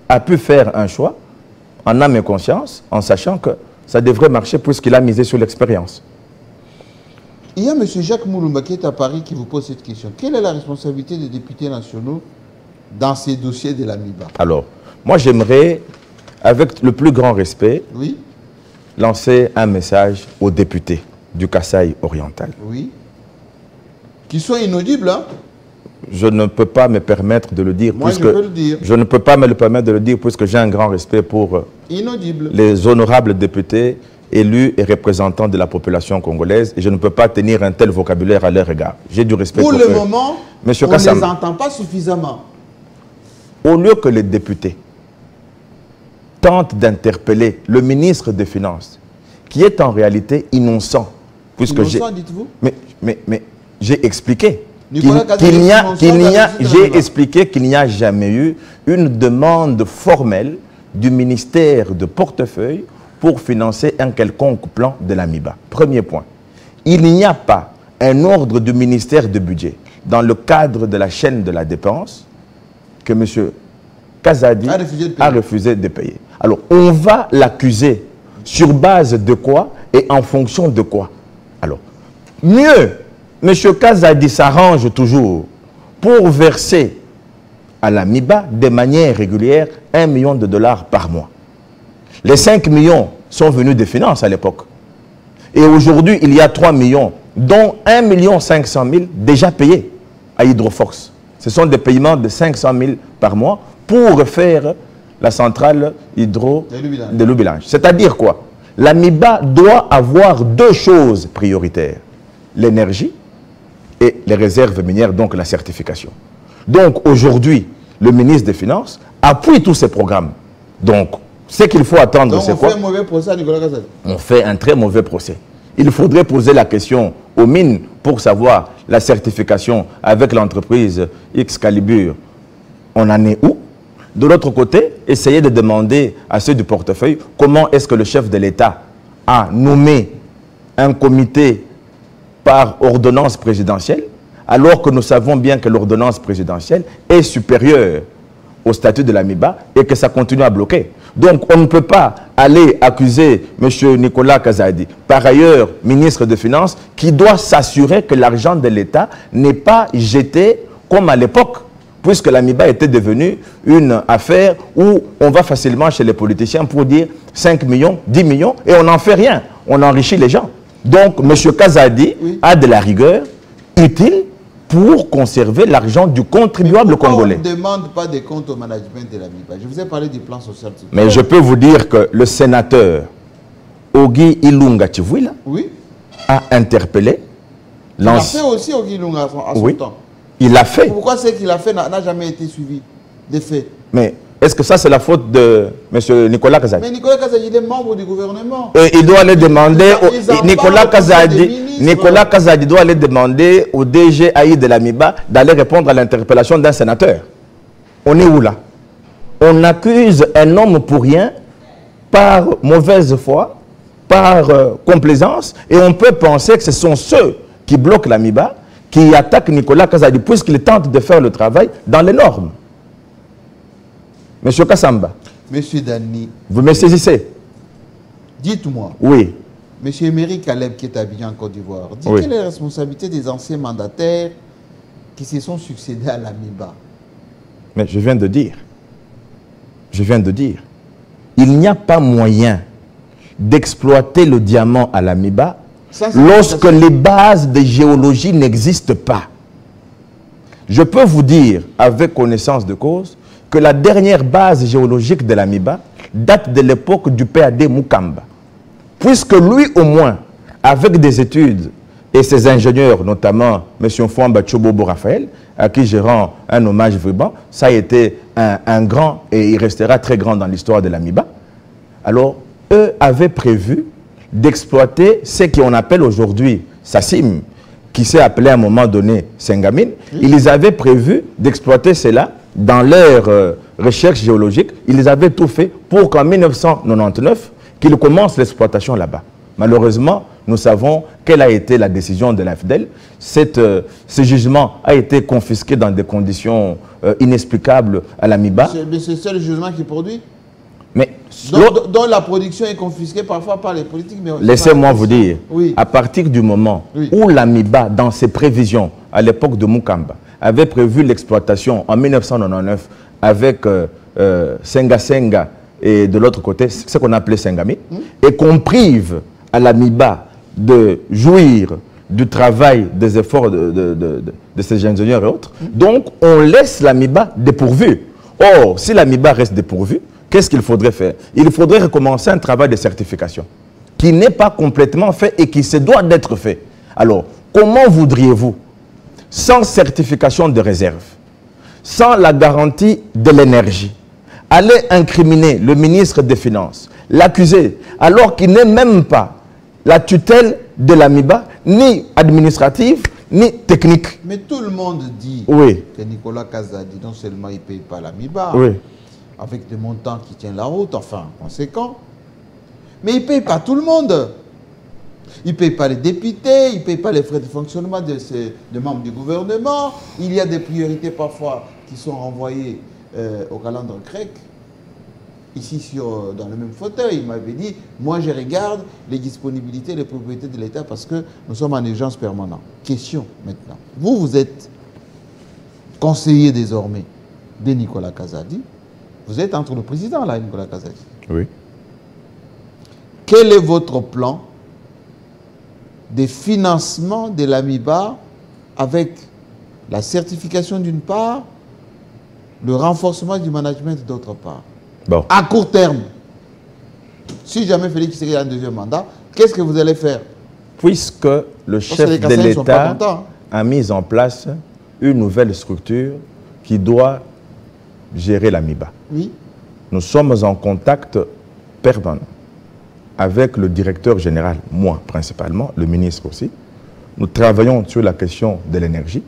a pu faire un choix en âme et conscience, en sachant que ça devrait marcher puisqu'il a misé sur l'expérience. Il y a M. Jacques Mouloumba qui est à Paris qui vous pose cette question. Quelle est la responsabilité des députés nationaux dans ces dossiers de l'Amiba? Alors, moi j'aimerais, avec le plus grand respect, oui, lancer un message aux députés du Kasaï oriental. Oui. Qui sont inaudibles, hein? Je ne peux pas me permettre de le dire. Moi, je peux le dire. Je ne peux pas me le permettre de le dire puisque j'ai un grand respect pour les honorables députés élus et représentants de la population congolaise et je ne peux pas tenir un tel vocabulaire à leur égard. J'ai du respect pour eux. Pour le moment, Monsieur on ne les entend pas suffisamment. Au lieu que les députés tentent d'interpeller le ministre des Finances, qui est en réalité innocent. Innocent, dites-vous? Mais j'ai expliqué. J'ai expliqué qu'il n'y a jamais eu une demande formelle du ministère de portefeuille pour financer un quelconque plan de l'Amiba. Premier point. Il n'y a pas un ordre du ministère de budget dans le cadre de la chaîne de la dépense que M. Kazadi a refusé de payer. Alors, on va l'accuser sur base de quoi et en fonction de quoi? Alors, mieux, M. Kazadi s'arrange toujours pour verser à l'Amiba de manière régulière 1 million de dollars par mois. Les 5 millions sont venus des finances à l'époque. Et aujourd'hui, il y a 3 millions, dont 1 500 000 déjà payés à Hydroforce. Ce sont des paiements de 500 000 par mois pour faire la centrale hydro de Lubilange. C'est-à-dire quoi? L'Amiba doit avoir deux choses prioritaires. L'énergie et les réserves minières, donc la certification. Donc aujourd'hui, le ministre des Finances appuie tous ces programmes. Donc, ce qu'il faut attendre, c'est quoi? On fait un mauvais procès à Nicolas Kazadi. On fait un très mauvais procès. Il faudrait poser la question aux mines pour savoir la certification avec l'entreprise Excalibur. On en est où? De l'autre côté, essayer de demander à ceux du portefeuille comment est-ce que le chef de l'État a nommé un comité par ordonnance présidentielle, alors que nous savons bien que l'ordonnance présidentielle est supérieure au statut de l'Amiba et que ça continue à bloquer. Donc on ne peut pas aller accuser M. Nicolas Kazadi, par ailleurs ministre des Finances, qui doit s'assurer que l'argent de l'État n'est pas jeté comme à l'époque, puisque l'Amiba était devenue une affaire où on va facilement chez les politiciens pour dire 5 millions, 10 millions, et on n'en fait rien. On enrichit les gens. Donc, M. Kazadi a de la rigueur utile pour conserver l'argent du contribuable congolais. On ne demande pas des comptes au management de l'Amiba. Je vous ai parlé du plan social. Mais je peux vous dire que le sénateur Ogi Ilunga Chivouila a interpellé l'ancien. Il a fait aussi Ogi Ilunga à son temps. Il l'a fait. Pourquoi ce qu'il a fait n'a jamais été suivi des faits? Mais est-ce que ça c'est la faute de M. Nicolas Kazadi? Mais Nicolas Kazadi, il est membre du gouvernement. Et il doit aller demander... Nicolas Kazadi doit aller demander au DG AI de l'Amiba d'aller répondre à l'interpellation d'un sénateur. On est où là? On accuse un homme pour rien, par mauvaise foi, par complaisance, et on peut penser que ce sont ceux qui bloquent l'Amiba qui attaque Nicolas Kazadi, puisqu'il tente de faire le travail dans les normes. Monsieur Kassamba. Monsieur Dani. Vous me saisissez? Dites-moi. Oui. Monsieur Emery Caleb, qui est habillé en Côte d'Ivoire, dit quelle est la responsabilité des anciens mandataires qui se sont succédés à l'AMIBA? Mais je viens de dire. Je viens de dire. Il n'y a pas moyen d'exploiter le diamant à l'AMIBA lorsque les bases de géologie n'existent pas. Je peux vous dire, avec connaissance de cause, que la dernière base géologique de l'AMIBA date de l'époque du PAD Mukamba. Puisque lui, au moins, avec des études, et ses ingénieurs, notamment M. Fouamba Tchobobo Raphaël, à qui je rends un hommage vibrant, ça a été un grand, et il restera très grand dans l'histoire de l'AMIBA. Alors, eux avaient prévu d'exploiter ce qu'on appelle aujourd'hui Sassim, qui s'est appelé à un moment donné Sengamine. Ils avaient prévu d'exploiter cela dans leur recherche géologique. Ils avaient tout fait pour qu'en 1999, qu'ils commencent l'exploitation là-bas. Malheureusement, nous savons quelle a été la décision de l'AFDEL. Ce jugement a été confisqué dans des conditions inexplicables à l'AMIBA. Mais c'est le jugement qui produit? Mais dont la production est confisquée parfois par les politiques. Laissez-moi vous dire, oui. À partir du moment où l'AMIBA, dans ses prévisions, à l'époque de Mukamba, avait prévu l'exploitation en 1999 avec Senga Senga et de l'autre côté, ce qu'on appelait Sengami, et qu'on prive à l'AMIBA de jouir du travail, des efforts de ces ingénieurs et autres. Donc, on laisse l'AMIBA dépourvu. Or, si l'AMIBA reste dépourvu, qu'est-ce qu'il faudrait faire? Il faudrait recommencer un travail de certification qui n'est pas complètement fait et qui se doit d'être fait. Alors, comment voudriez-vous, sans certification de réserve, sans la garantie de l'énergie, aller incriminer le ministre des Finances, l'accuser, alors qu'il n'est même pas la tutelle de l'AMIBA, ni administrative, ni technique? Mais tout le monde dit que Nicolas Kazadi, non seulement il ne paye pas l'AMIBA, avec des montants qui tiennent la route, enfin, conséquents, mais il ne paye pas tout le monde. Il ne paye pas les députés, il ne paye pas les frais de fonctionnement des membres du gouvernement. Il y a des priorités parfois qui sont renvoyées au calendrier grec. Ici, dans le même fauteuil, il m'avait dit, moi je regarde les disponibilités, les propriétés de l'État parce que nous sommes en urgence permanente. Question maintenant. Vous êtes conseiller désormais de Nicolas Kazadi. Vous êtes entre le président là, Nicolas Kazadi. Oui. Quel est votre plan de financement de l'AMIBA avec la certification d'une part, le renforcement du management d'autre part? Bon. À court terme, si jamais Félix Tshisekedi a un deuxième mandat, qu'est-ce que vous allez faire? Puisque le chef de l'État a mis en place une nouvelle structure qui doit gérer l'AMIBA. Oui. Nous sommes en contact permanent avec le directeur général, moi principalement, le ministre aussi. Nous travaillons sur la question de l'énergie,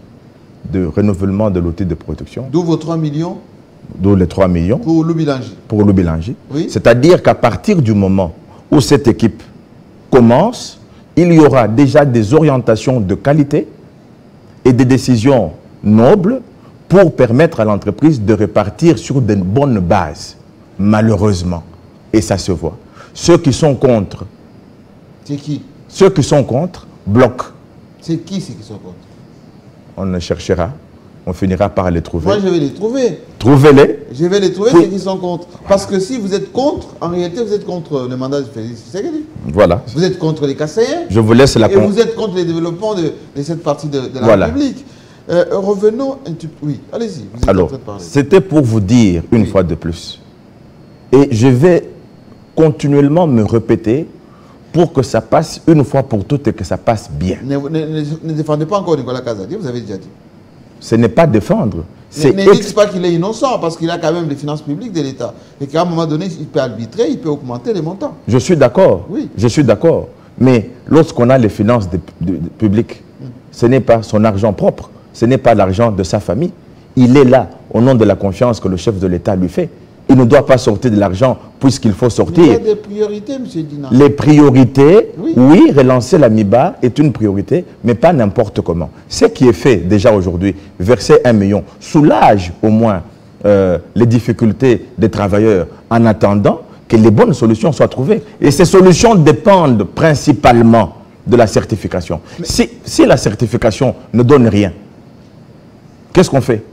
de renouvellement de l'outil de production. D'où vos 3 millions? D'où les 3 millions. Pour Lubilangi. Pour Lubilangi. Oui. C'est-à-dire qu'à partir du moment où cette équipe commence, il y aura déjà des orientations de qualité et des décisions nobles pour permettre à l'entreprise de repartir sur de bonnes bases, malheureusement. Et ça se voit. Ceux qui sont contre... C'est qui? Ceux qui sont contre bloquent. C'est qui ceux qui sont contre? On les cherchera. On finira par les trouver. Moi, je vais les trouver. Trouvez-les. Je vais les trouver, ceux qui sont contre. Parce que si vous êtes contre, en réalité, vous êtes contre le mandat de Félix Tshisekedi. Voilà. Vous êtes contre les Kassaïens. Je vous laisse la... Et vous êtes contre le développement de cette partie de la République. Revenons un petit peu. Oui, allez-y. Alors, c'était pour vous dire une fois de plus. Et je vais continuellement me répéter pour que ça passe une fois pour toutes et que ça passe bien. Ne défendez pas encore Nicolas Kazadi, vous avez déjà dit. Ce n'est pas défendre. Ne dites pas qu'il est innocent parce qu'il a quand même les finances publiques de l'État. Et qu'à un moment donné, il peut arbitrer, il peut augmenter les montants. Je suis d'accord. Oui. Je suis d'accord. Mais lorsqu'on a les finances publiques, ce n'est pas son argent propre. Ce n'est pas l'argent de sa famille. Il est là au nom de la confiance que le chef de l'État lui fait. il ne doit pas sortir de l'argent puisqu'il faut sortir. Il y a des priorités, M. Dinan. Les priorités, oui. Oui, relancer la MIBA est une priorité, mais pas n'importe comment. Ce qui est fait déjà aujourd'hui, verser 1 million, soulage au moins les difficultés des travailleurs en attendant que les bonnes solutions soient trouvées. Et ces solutions dépendent principalement de la certification. Si la certification ne donne rien, qu'est-ce qu'on fait?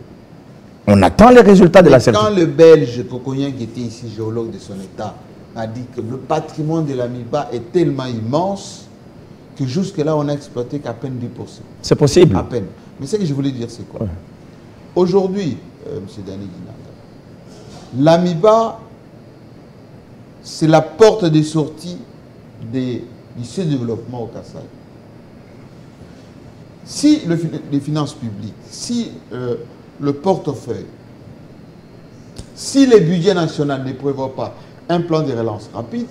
On attend les résultats de la certification. Quand le Belge Kokoyen, qui était ici géologue de son état, a dit que le patrimoine de la MIBA est tellement immense que jusque-là, on n'a exploité qu'à peine 10%. C'est possible. À peine. Mais ce que je voulais dire, c'est quoi? Aujourd'hui, M. Dani Dinanga, la MIBA, c'est la porte de sortie du développement au Kasaï. Si les finances publiques, si le portefeuille, si le budget national ne prévoit pas un plan de relance rapide,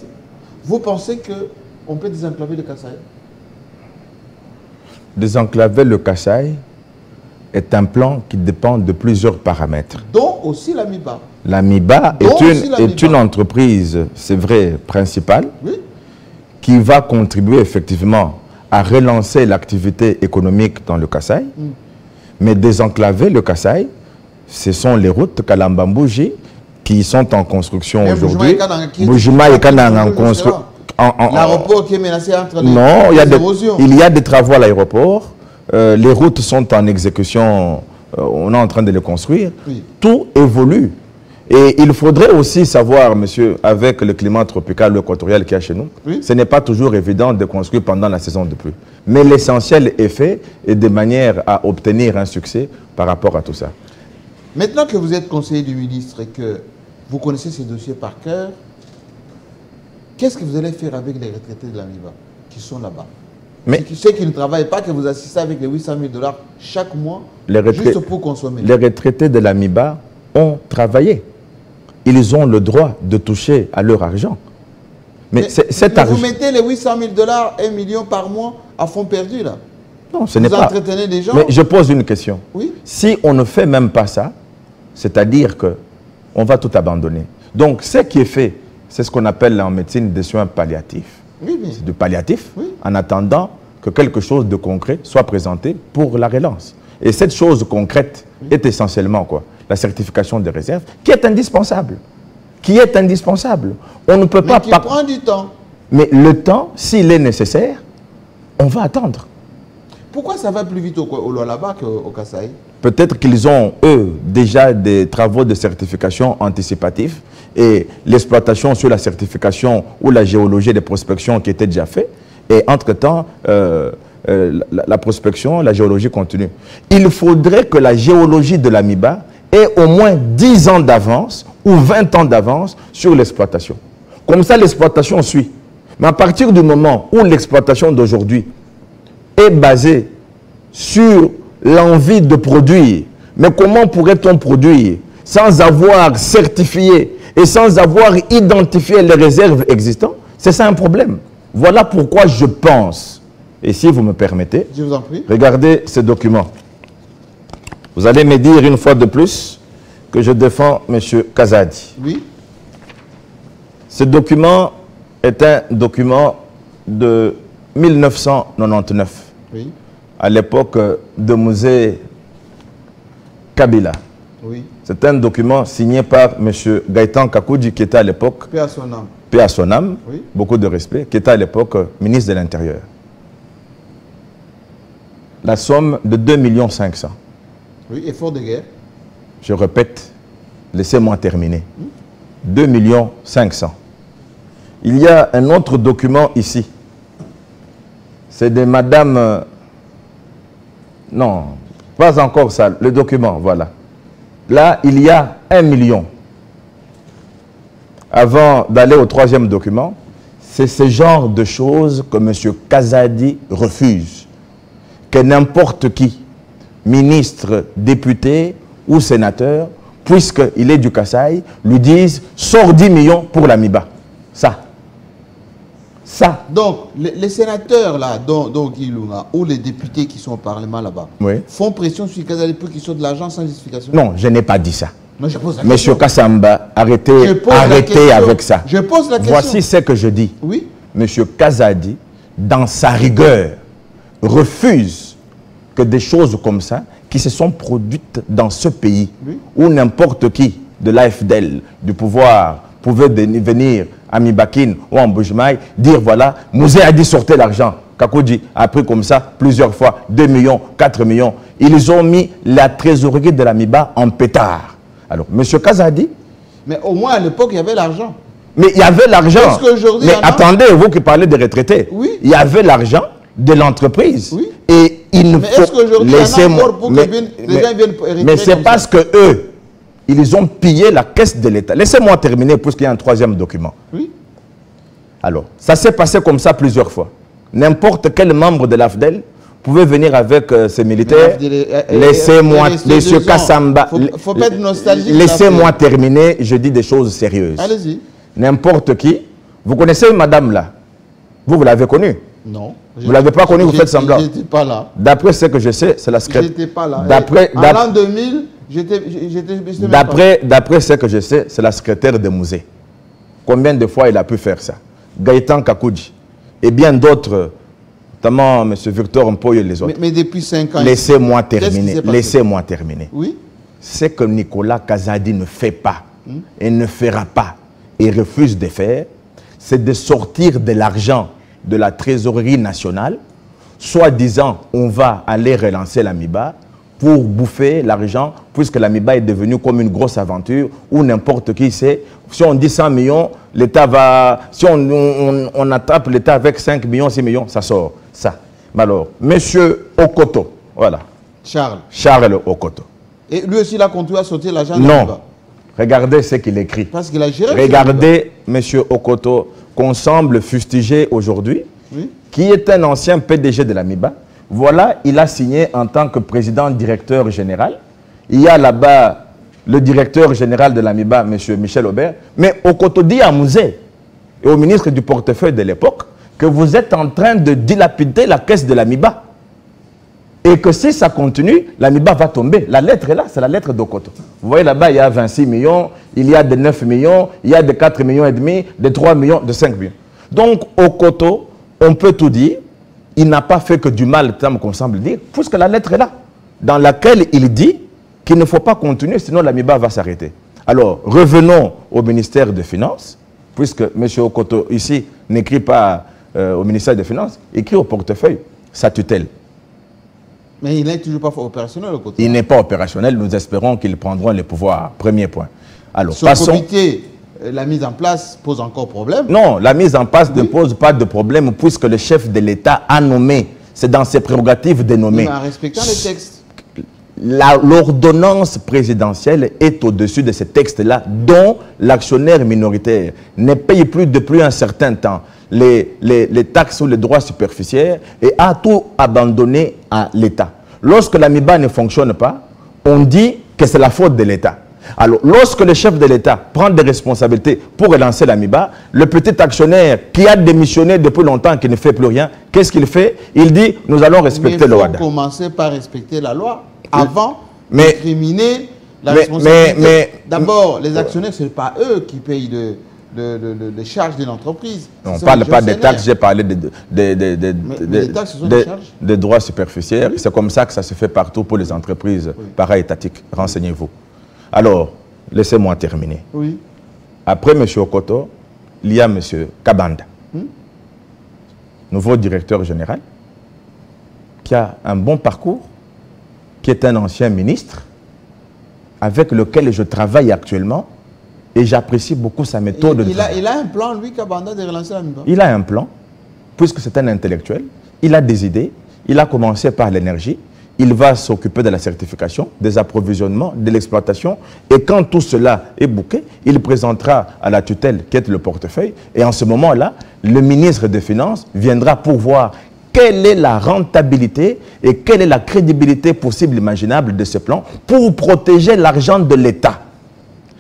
vous pensez qu'on peut désenclaver le Kasaï? Désenclaver le Kasaï est un plan qui dépend de plusieurs paramètres. Dont aussi la MIBA. La MIBA est une entreprise, c'est vrai, principale, oui, qui va contribuer effectivement à relancer l'activité économique dans le Kasaï. Mais désenclaver le Kasaï, ce sont les routes Kalambambouji qui sont en construction aujourd'hui. Boujima et Kanang en construction. L'aéroport qui est menacé entre les non, érosions. Il y a des travaux à l'aéroport. Les routes sont en exécution. On est en train de les construire. Oui. Tout évolue. Et il faudrait aussi savoir, monsieur, avec le climat tropical ou équatorial qu'il y a chez nous, oui, ce n'est pas toujours évident de construire pendant la saison de pluie. Mais l'essentiel est fait et de manière à obtenir un succès par rapport à tout ça. Maintenant que vous êtes conseiller du ministre et que vous connaissez ces dossiers par cœur, qu'est-ce que vous allez faire avec les retraités de la MIBA qui sont là-bas? Ceux qui ne travaillent pas, que vous assistez avec les 800 000 $ chaque mois, juste pour consommer. Les retraités de la MIBA ont travaillé. Ils ont le droit de toucher à leur argent. Mais cet argent... Vous mettez les 800 000 $, 1 million par mois à fond perdu, là. Non, ce n'est pas... Vous entretenez des gens. Mais je pose une question. Oui. Si on ne fait même pas ça, c'est-à-dire qu'on va tout abandonner. Donc, ce qui est fait, c'est ce qu'on appelle en médecine des soins palliatifs. Oui, mais... C'est du palliatif, oui, en attendant que quelque chose de concret soit présenté pour la relance. Et cette chose concrète, oui, est essentiellement quoi? La certification des réserves, qui est indispensable. Qui est indispensable. On ne peut pas... Mais qui prend du temps. Mais le temps, s'il est nécessaire, on va attendre. Pourquoi ça va plus vite au Lualaba qu'au Kasaï? Peut-être qu'ils ont, eux, déjà des travaux de certification anticipatifs et l'exploitation sur la certification ou la géologie des prospections qui étaient déjà faits. Et entre-temps, la prospection, la géologie continue. Il faudrait que la géologie de la MIBA ait au moins 10 ans d'avance ou 20 ans d'avance sur l'exploitation. Comme ça, l'exploitation suit. Mais à partir du moment où l'exploitation d'aujourd'hui est basée sur l'envie de produire, mais comment pourrait-on produire sans avoir certifié et sans avoir identifié les réserves existantes? C'est ça un problème. Voilà pourquoi je pense, et si vous me permettez, je vous en prie, regardez ces documents. Vous allez me dire une fois de plus que je défends M. Kazadi. Oui. Ce document est un document de 1999, oui, à l'époque de Musée Kabila. Oui. C'est un document signé par M. Gaëtan Kakoudji, qui était à l'époque... Paix à son âme. Paix à son âme, oui, beaucoup de respect, qui était à l'époque ministre de l'Intérieur. La somme de 2 500 000. Oui, effort de guerre. Je répète, laissez-moi terminer. 2 500 000. Il y a un autre document ici. C'est de madame... non, pas encore ça. Le document, voilà. Là, il y a 1 million. Avant d'aller au troisième document, c'est ce genre de choses que M. Kazadi refuse. Que n'importe qui, ministre, député ou sénateur, puisqu'il est du Kasaï, lui dise « sors 10 millions pour la MIBA ». Ça. Ça. Donc, les sénateurs là, dont Guilouna, ou les députés qui sont au Parlement là-bas, oui, font pression sur Kazadi pour qu'ils sortent de l'argent sans justification? Non, je n'ai pas dit ça. Moi, je pose la Monsieur question. Kassamba, arrêtez avec ça. Je pose la question. Voici ce que je dis. Oui. Monsieur Kazadi, dans sa rigueur, refuse que des choses comme ça, qui se sont produites dans ce pays, oui, où n'importe qui de l'AFDEL, du pouvoir, pouvait venir à Mibakin ou en Boujmaï, dire voilà, Mouzé a dit sortez l'argent. Kakoudji a pris comme ça plusieurs fois 2 millions, 4 millions. Ils ont mis la trésorerie de la MIBA en pétard. Alors, monsieur Kazadi... Mais au moins à l'époque, il y avait l'argent. Mais il y avait l'argent. Mais attendez, vous qui parlez des retraités, oui, il y avait l'argent de l'entreprise. Oui. Et il ne mais faut... est-ce qu'aujourd'hui, il y en a encore pour que les gens viennent retirer? Mais c'est parce que eux, ils ont pillé la caisse de l'État. Laissez-moi terminer, puisqu'il y a un troisième document. Oui. Alors, ça s'est passé comme ça plusieurs fois. N'importe quel membre de l'AFDEL pouvait venir avec ses militaires. Laissez-moi, monsieur Kassamba, faut pas être nostalgique. Laissez-moi terminer, je dis des choses sérieuses. Allez-y. N'importe qui. Vous connaissez une madame là? Vous l'avez connue? Non. Vous ne l'avez pas connue, vous faites semblant? Je n'étais pas là. D'après ce que je sais, c'est la secrétaire. Je n'étais pas là. En l'an 2000, d'après ce que je sais, c'est la secrétaire de musée. Combien de fois il a pu faire ça? Gaëtan Kakoudji et bien d'autres, notamment M. Victor Mpoyo et les autres. Mais depuis 5 ans... Laissez-moi terminer. Laissez-moi terminer. Oui. Ce que Nicolas Kazadi ne fait pas et ne fera pas et refuse de faire, c'est de sortir de l'argent de la trésorerie nationale, soi-disant on va aller relancer la MIBA pour bouffer l'argent, puisque la MIBA est devenue comme une grosse aventure où n'importe qui sait. Si on dit 100 millions, l'État va... Si on attrape l'État avec 5 millions, 6 millions, ça sort. Ça. Mais alors, monsieur Okoto, voilà. Charles Okoto. Et lui aussi, il a continué à sauter l'argent. Non. Regardez ce qu'il écrit. Parce qu'il a géré. Regardez, monsieur Okoto, qu'on semble fustiger aujourd'hui, oui, qui est un ancien PDG de la MIBA. Voilà, il a signé en tant que président-directeur général. Il y a là-bas le directeur général de la MIBA, M. Michel Aubert. Mais Okoto dit à Mouzé et au ministre du portefeuille de l'époque que vous êtes en train de dilapider la caisse de la MIBA. Et que si ça continue, la MIBA va tomber. La lettre est là, c'est la lettre d'Okoto. Vous voyez là-bas, il y a 26 millions, il y a de 9 millions, il y a de 4 millions et demi, de 3 millions, de 5 millions. Donc, Okoto, on peut tout dire, il n'a pas fait que du mal, comme semble dire, puisque la lettre est là, dans laquelle il dit qu'il ne faut pas continuer, sinon la MIBA va s'arrêter. Alors, revenons au ministère des Finances, puisque M. Okoto, ici, n'écrit pas au ministère des Finances, il écrit au portefeuille sa tutelle. Mais il n'est toujours pas opérationnel au côté. Il n'est pas opérationnel. Nous espérons qu'ils prendront les pouvoirs. Premier point. Alors, ce comité, la mise en place pose encore problème? Non, la mise en place ne pose pas de problème puisque le chef de l'État a nommé. C'est dans ses prérogatives de nommer. Mais en respectant les textes. L'ordonnance présidentielle est au-dessus de ces textes-là, dont l'actionnaire minoritaire ne paye plus depuis un certain temps les taxes ou les droits superficiels et a tout abandonné à l'État. Lorsque la MIBA ne fonctionne pas, on dit que c'est la faute de l'État. Alors, lorsque le chef de l'État prend des responsabilités pour relancer la MIBA, le petit actionnaire qui a démissionné depuis longtemps, qui ne fait plus rien, qu'est-ce qu'il fait? Il dit, nous allons respecter le WADA. Il faut commencer par respecter la loi avant d'incriminer la responsabilité. D'abord, les actionnaires, ce n'est pas eux qui payent les charges de l'entreprise. On ne parle pas des taxes, j'ai parlé des droits superficiels. Oui. C'est comme ça que ça se fait partout pour les entreprises para-étatiques. Renseignez-vous. Alors, laissez-moi terminer. Oui. Après M. Okoto, il y a M. Kabanda, nouveau directeur général, qui a un bon parcours, qui est un ancien ministre, avec lequel je travaille actuellement, et j'apprécie beaucoup sa méthode de travail. Il a un plan, lui, Kabanda, de relancer la MIBA? Il a un plan, puisque c'est un intellectuel. Il a des idées. Il a commencé par l'énergie. Il va s'occuper de la certification, des approvisionnements, de l'exploitation. Et quand tout cela est bouclé, il présentera à la tutelle, qui est le portefeuille. Et en ce moment-là, le ministre des Finances viendra pour voir quelle est la rentabilité et quelle est la crédibilité possible, imaginable de ce plan pour protéger l'argent de l'État.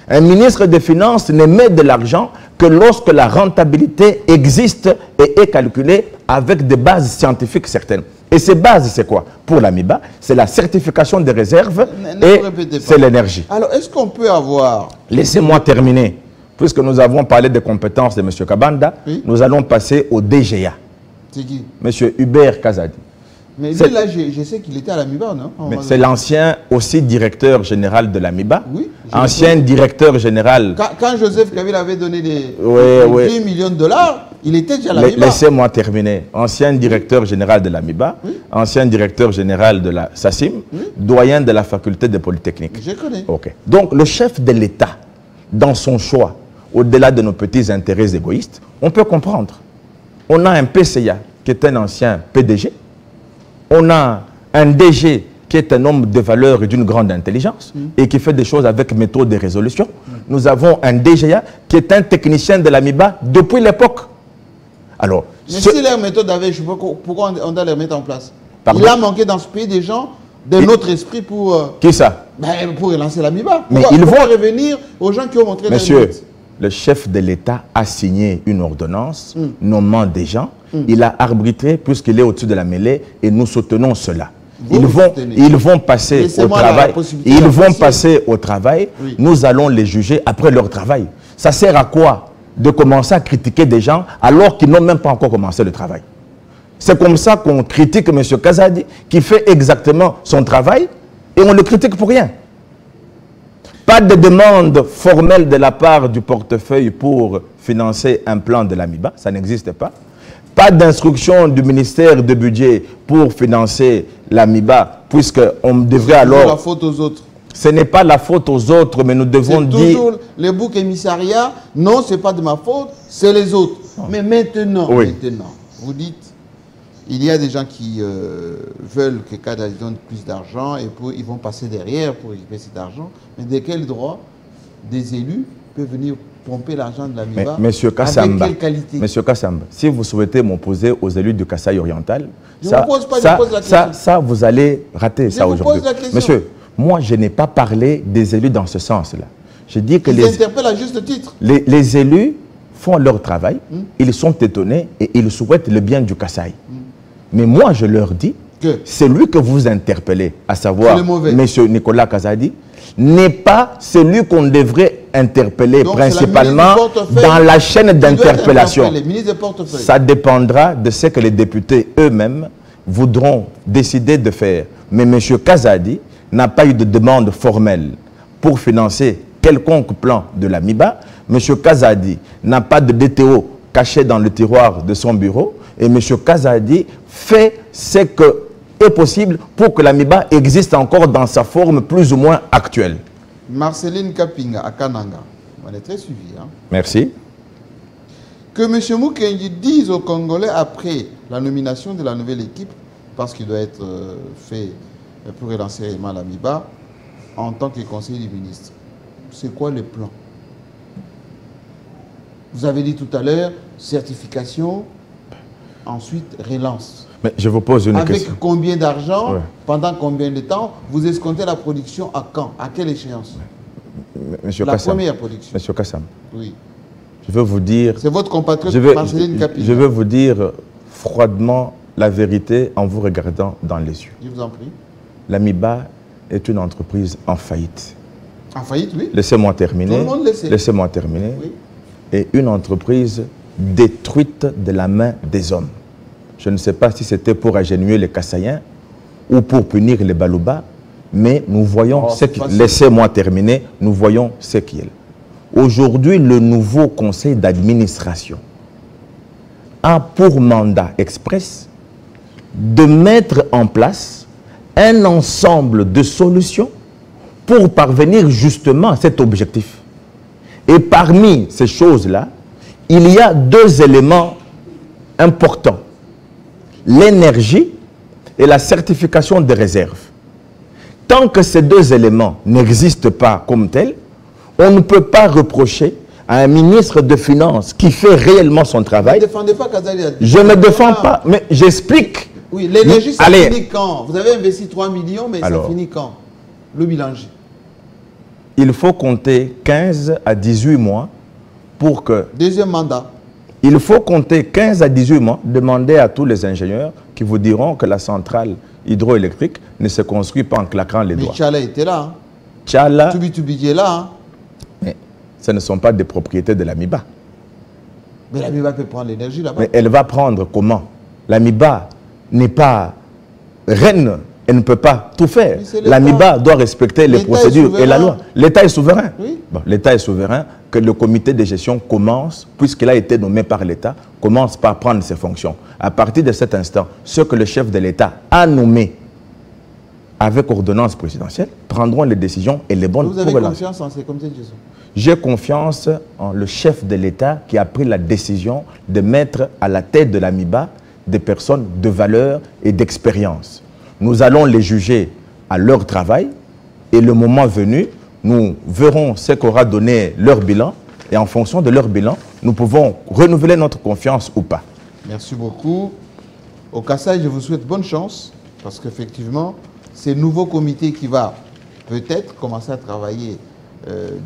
Un ministre des Finances ne met de l'argent que lorsque la rentabilité existe et est calculée avec des bases scientifiques certaines. Et ces bases, c'est quoi? Pour l'AMIBA, c'est la certification des réserves et c'est l'énergie. Alors, est-ce qu'on peut avoir... Laissez-moi terminer. Puisque nous avons parlé des compétences de M. Kabanda, oui, nous allons passer au DGA. C'est qui? M. Hubert Kazadi. Mais lui, là, je sais qu'il était à l'AMIBA, non? C'est l'ancien aussi directeur général de l'AMIBA. Oui. Ancien directeur général. Quand Joseph Kabila avait donné des 10 millions de dollars, il était déjà à l'AMIBA. Laissez-moi terminer. Ancien directeur général de l'AMIBA, oui, ancien directeur général de la SACIM, oui, doyen de la faculté de Polytechnique. Je connais. Okay. Donc, le chef de l'État, dans son choix, au-delà de nos petits intérêts égoïstes, on peut comprendre. On a un PCA qui est un ancien PDG. On a un DG qui est un homme de valeur et d'une grande intelligence et qui fait des choses avec méthode de résolution. Nous avons un DGA qui est un technicien de l'AMIBA depuis l'époque. Alors, mais si leur méthode avait, je sais pas pourquoi on doit les mettre en place. Pardon? Il a manqué dans ce pays des gens de notre esprit pour... Qui ça? Pour relancer l'AMIBA. Mais ils vont revenir aux gens qui ont montré la limite. Le chef de l'État a signé une ordonnance nommant des gens. Il a arbitré puisqu'il est au-dessus de la mêlée et nous soutenons cela. Ils vont passer au travail. Ils vont passer au travail. Oui. Nous allons les juger après leur travail. Ça sert à quoi de commencer à critiquer des gens alors qu'ils n'ont même pas encore commencé le travail? C'est comme ça qu'on critique M. Kazadi qui fait exactement son travail et on le critique pour rien. Pas de demande formelle de la part du portefeuille pour financer un plan de l'AMIBA, ça n'existe pas. Pas d'instruction du ministère de budget pour financer l'AMIBA, puisqu'on devrait alors... C'est la faute aux autres. Ce n'est pas la faute aux autres, mais nous devons dire... C'est toujours les boucs émissariats, non, ce n'est pas de ma faute, c'est les autres. Non. Mais maintenant, vous dites, il y a des gens qui veulent que Kazadi donne plus d'argent et ils vont passer derrière pour récupérer cet argent. Mais de quel droit des élus peuvent venir pomper l'argent de l'AMIBA? Monsieur Kassamba, avec quelle qualité? Monsieur Kassamba, si vous souhaitez m'opposer aux élus du Kasaï oriental, ça, vous allez rater ça aujourd'hui. Monsieur, moi, je n'ai pas parlé des élus dans ce sens-là. Je dis que ils interpellent à juste titre. Les élus font leur travail, ils sont étonnés et ils souhaitent le bien du Kasaï. Mais moi, je leur dis que celui que vous interpellez, à savoir M. Nicolas Kazadi, n'est pas celui qu'on devrait interpeller. Donc, principalement dans la chaîne d'interpellation. Ça dépendra de ce que les députés eux-mêmes voudront décider de faire. Mais M. Kazadi n'a pas eu de demande formelle pour financer quelconque plan de l'AMIBA. M. Kazadi n'a pas de DTO caché dans le tiroir de son bureau. Et M. Kazadi fait ce que est possible pour que l'AMIBA existe encore dans sa forme plus ou moins actuelle. Marceline Kapinga à Kananga, on est très suivi. Hein? Merci. Que M. Mukendi dise aux Congolais après la nomination de la nouvelle équipe, parce qu'il doit être fait pour relancer l'AMIBA, en tant que conseiller du ministre. C'est quoi le plan? Vous avez dit tout à l'heure, certification, ensuite relance. Mais je vous pose une question. Avec combien d'argent, pendant combien de temps, vous escomptez la production à quand? À quelle échéance? Monsieur la Kassam, première production. Monsieur Kassam, oui. Je veux vous dire... C'est votre compatriote Marceline Kapinga. Je veux vous dire froidement la vérité en vous regardant dans les yeux. Je vous en prie. L'AMIBA est une entreprise en faillite. En faillite, oui. Laissez-moi terminer. Tout le monde le sait. Laissez-moi terminer. Oui. Et une entreprise détruite de la main des hommes. Je ne sais pas si c'était pour agenouiller les Kassaïens ou pour punir les Balouba, mais nous voyons ce qui... Laissez-moi terminer, nous voyons ce qui est. Aujourd'hui, le nouveau conseil d'administration a pour mandat express de mettre en place un ensemble de solutions pour parvenir justement à cet objectif. Et parmi ces choses-là, il y a deux éléments importants. L'énergie et la certification des réserves. Tant que ces deux éléments n'existent pas comme tels, on ne peut pas reprocher à un ministre de Finances qui fait réellement son travail. Vous ne défendez pas Kazali. Je ne défends pas, mais j'explique. Oui, l'énergie, ça finit quand? Vous avez investi 3 millions, mais ça finit quand? Le bilan. Il faut compter 15 à 18 mois pour que... Deuxième mandat. Il faut compter 15 à 18 mois, demander à tous les ingénieurs qui vous diront que la centrale hydroélectrique ne se construit pas en claquant les doigts. Mais Tchala était là. Hein. Tchala... Tubi est là. Hein. Mais ce ne sont pas des propriétés de l'AMIBA. Mais l'AMIBA peut prendre l'énergie là-bas. Mais elle va prendre comment? L'AMIBA n'est pas reine. Elle ne peut pas tout faire. L'AMIBA doit respecter les procédures et la loi. L'État est souverain. Oui. Bon, l'État est souverain, que le comité de gestion commence, puisqu'il a été nommé par l'État, commence par prendre ses fonctions. À partir de cet instant, ce que le chef de l'État a nommé avec ordonnance présidentielle prendront les décisions et les bonnes. Vous avez confiance en ces comités de gestion? J'ai confiance en le chef de l'État qui a pris la décision de mettre à la tête de l'AMIBA des personnes de valeur et d'expérience. Nous allons les juger à leur travail et le moment venu, nous verrons ce qu'aura donné leur bilan et en fonction de leur bilan, nous pouvons renouveler notre confiance ou pas. Merci beaucoup. Au Kassai, je vous souhaite bonne chance parce qu'effectivement, c'est le nouveau comité qui va peut-être commencer à travailler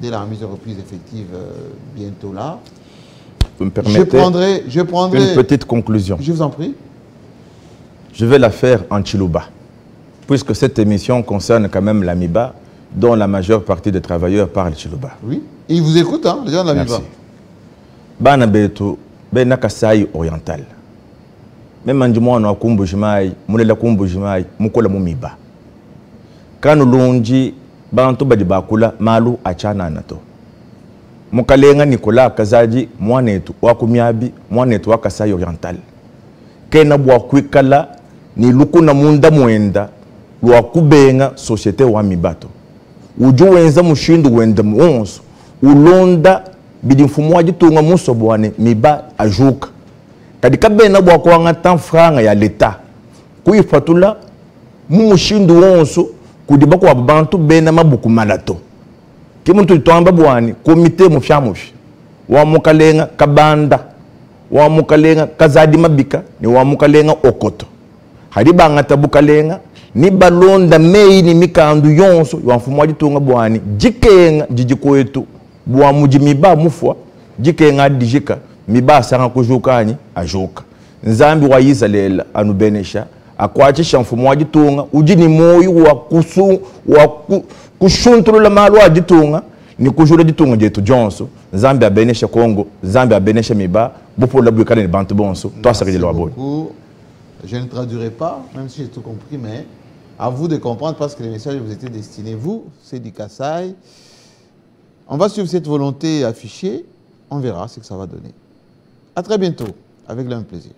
dès la remise de reprise effective bientôt là. Vous me permettez je prendrai une petite conclusion. Je vous en prie. Je vais la faire en Chiluba, puisque cette émission concerne quand même l'AMIBA, dont la majeure partie des travailleurs parlent Chiluba. Oui, et ils vous écoutent, hein, les gens de l'AMIBA. Merci. Bana betu, bena Kassai oriental. Même en disant qu'on a kumbujimai, mulela kumbujimai, mukola mumiba. Quand nous l'onji, bantu badibakula malu achana nato. Mukalenga Nicolas Kazaji, mwanetu wakumiabi, mwanetu wa Kassai oriental. Kena bwa kwikala ni lukuna munda mwenda lwa kubenga societe wa mibato. Uju wenza mushindu wenda muonso. Ulonda bidi mfumu wa jitunga muso bwane miba ajuka. Kadika bena bwa kwanga tanfranga ya leta. Kuifatula mushindu wonso kudiba kwa bantu bena mabuku malato. Kimuntu tuamba bwani komite mufyamufi. Wa mukalenga kabanda. Wa mukalenga kazadi mabika ni wa mukalenga okoto. Hariba ngata bukalenga ni balonda mei ni mikandu yonso wa mfumu wajitunga bwani jikenga jijikoetu bwa mujimiba mufwa jikenga dijika miba sanga kujukani ajuka nzambi wa Israel anubenesha akwachisha mfumu wajitunga ujini moyo wa kushuntulula malu wajitunga ni kujura jitunga jetu jonso nzambi abenesha Kongo nzambi abenesha miba bupo la bukana ni bantu bonso toi ça le waboni. Je ne traduirai pas, même si j'ai tout compris, mais à vous de comprendre parce que les messages vous étaient destinés. Vous, c'est du Kassai. On va suivre cette volonté affichée. On verra ce que ça va donner. À très bientôt, avec le même plaisir.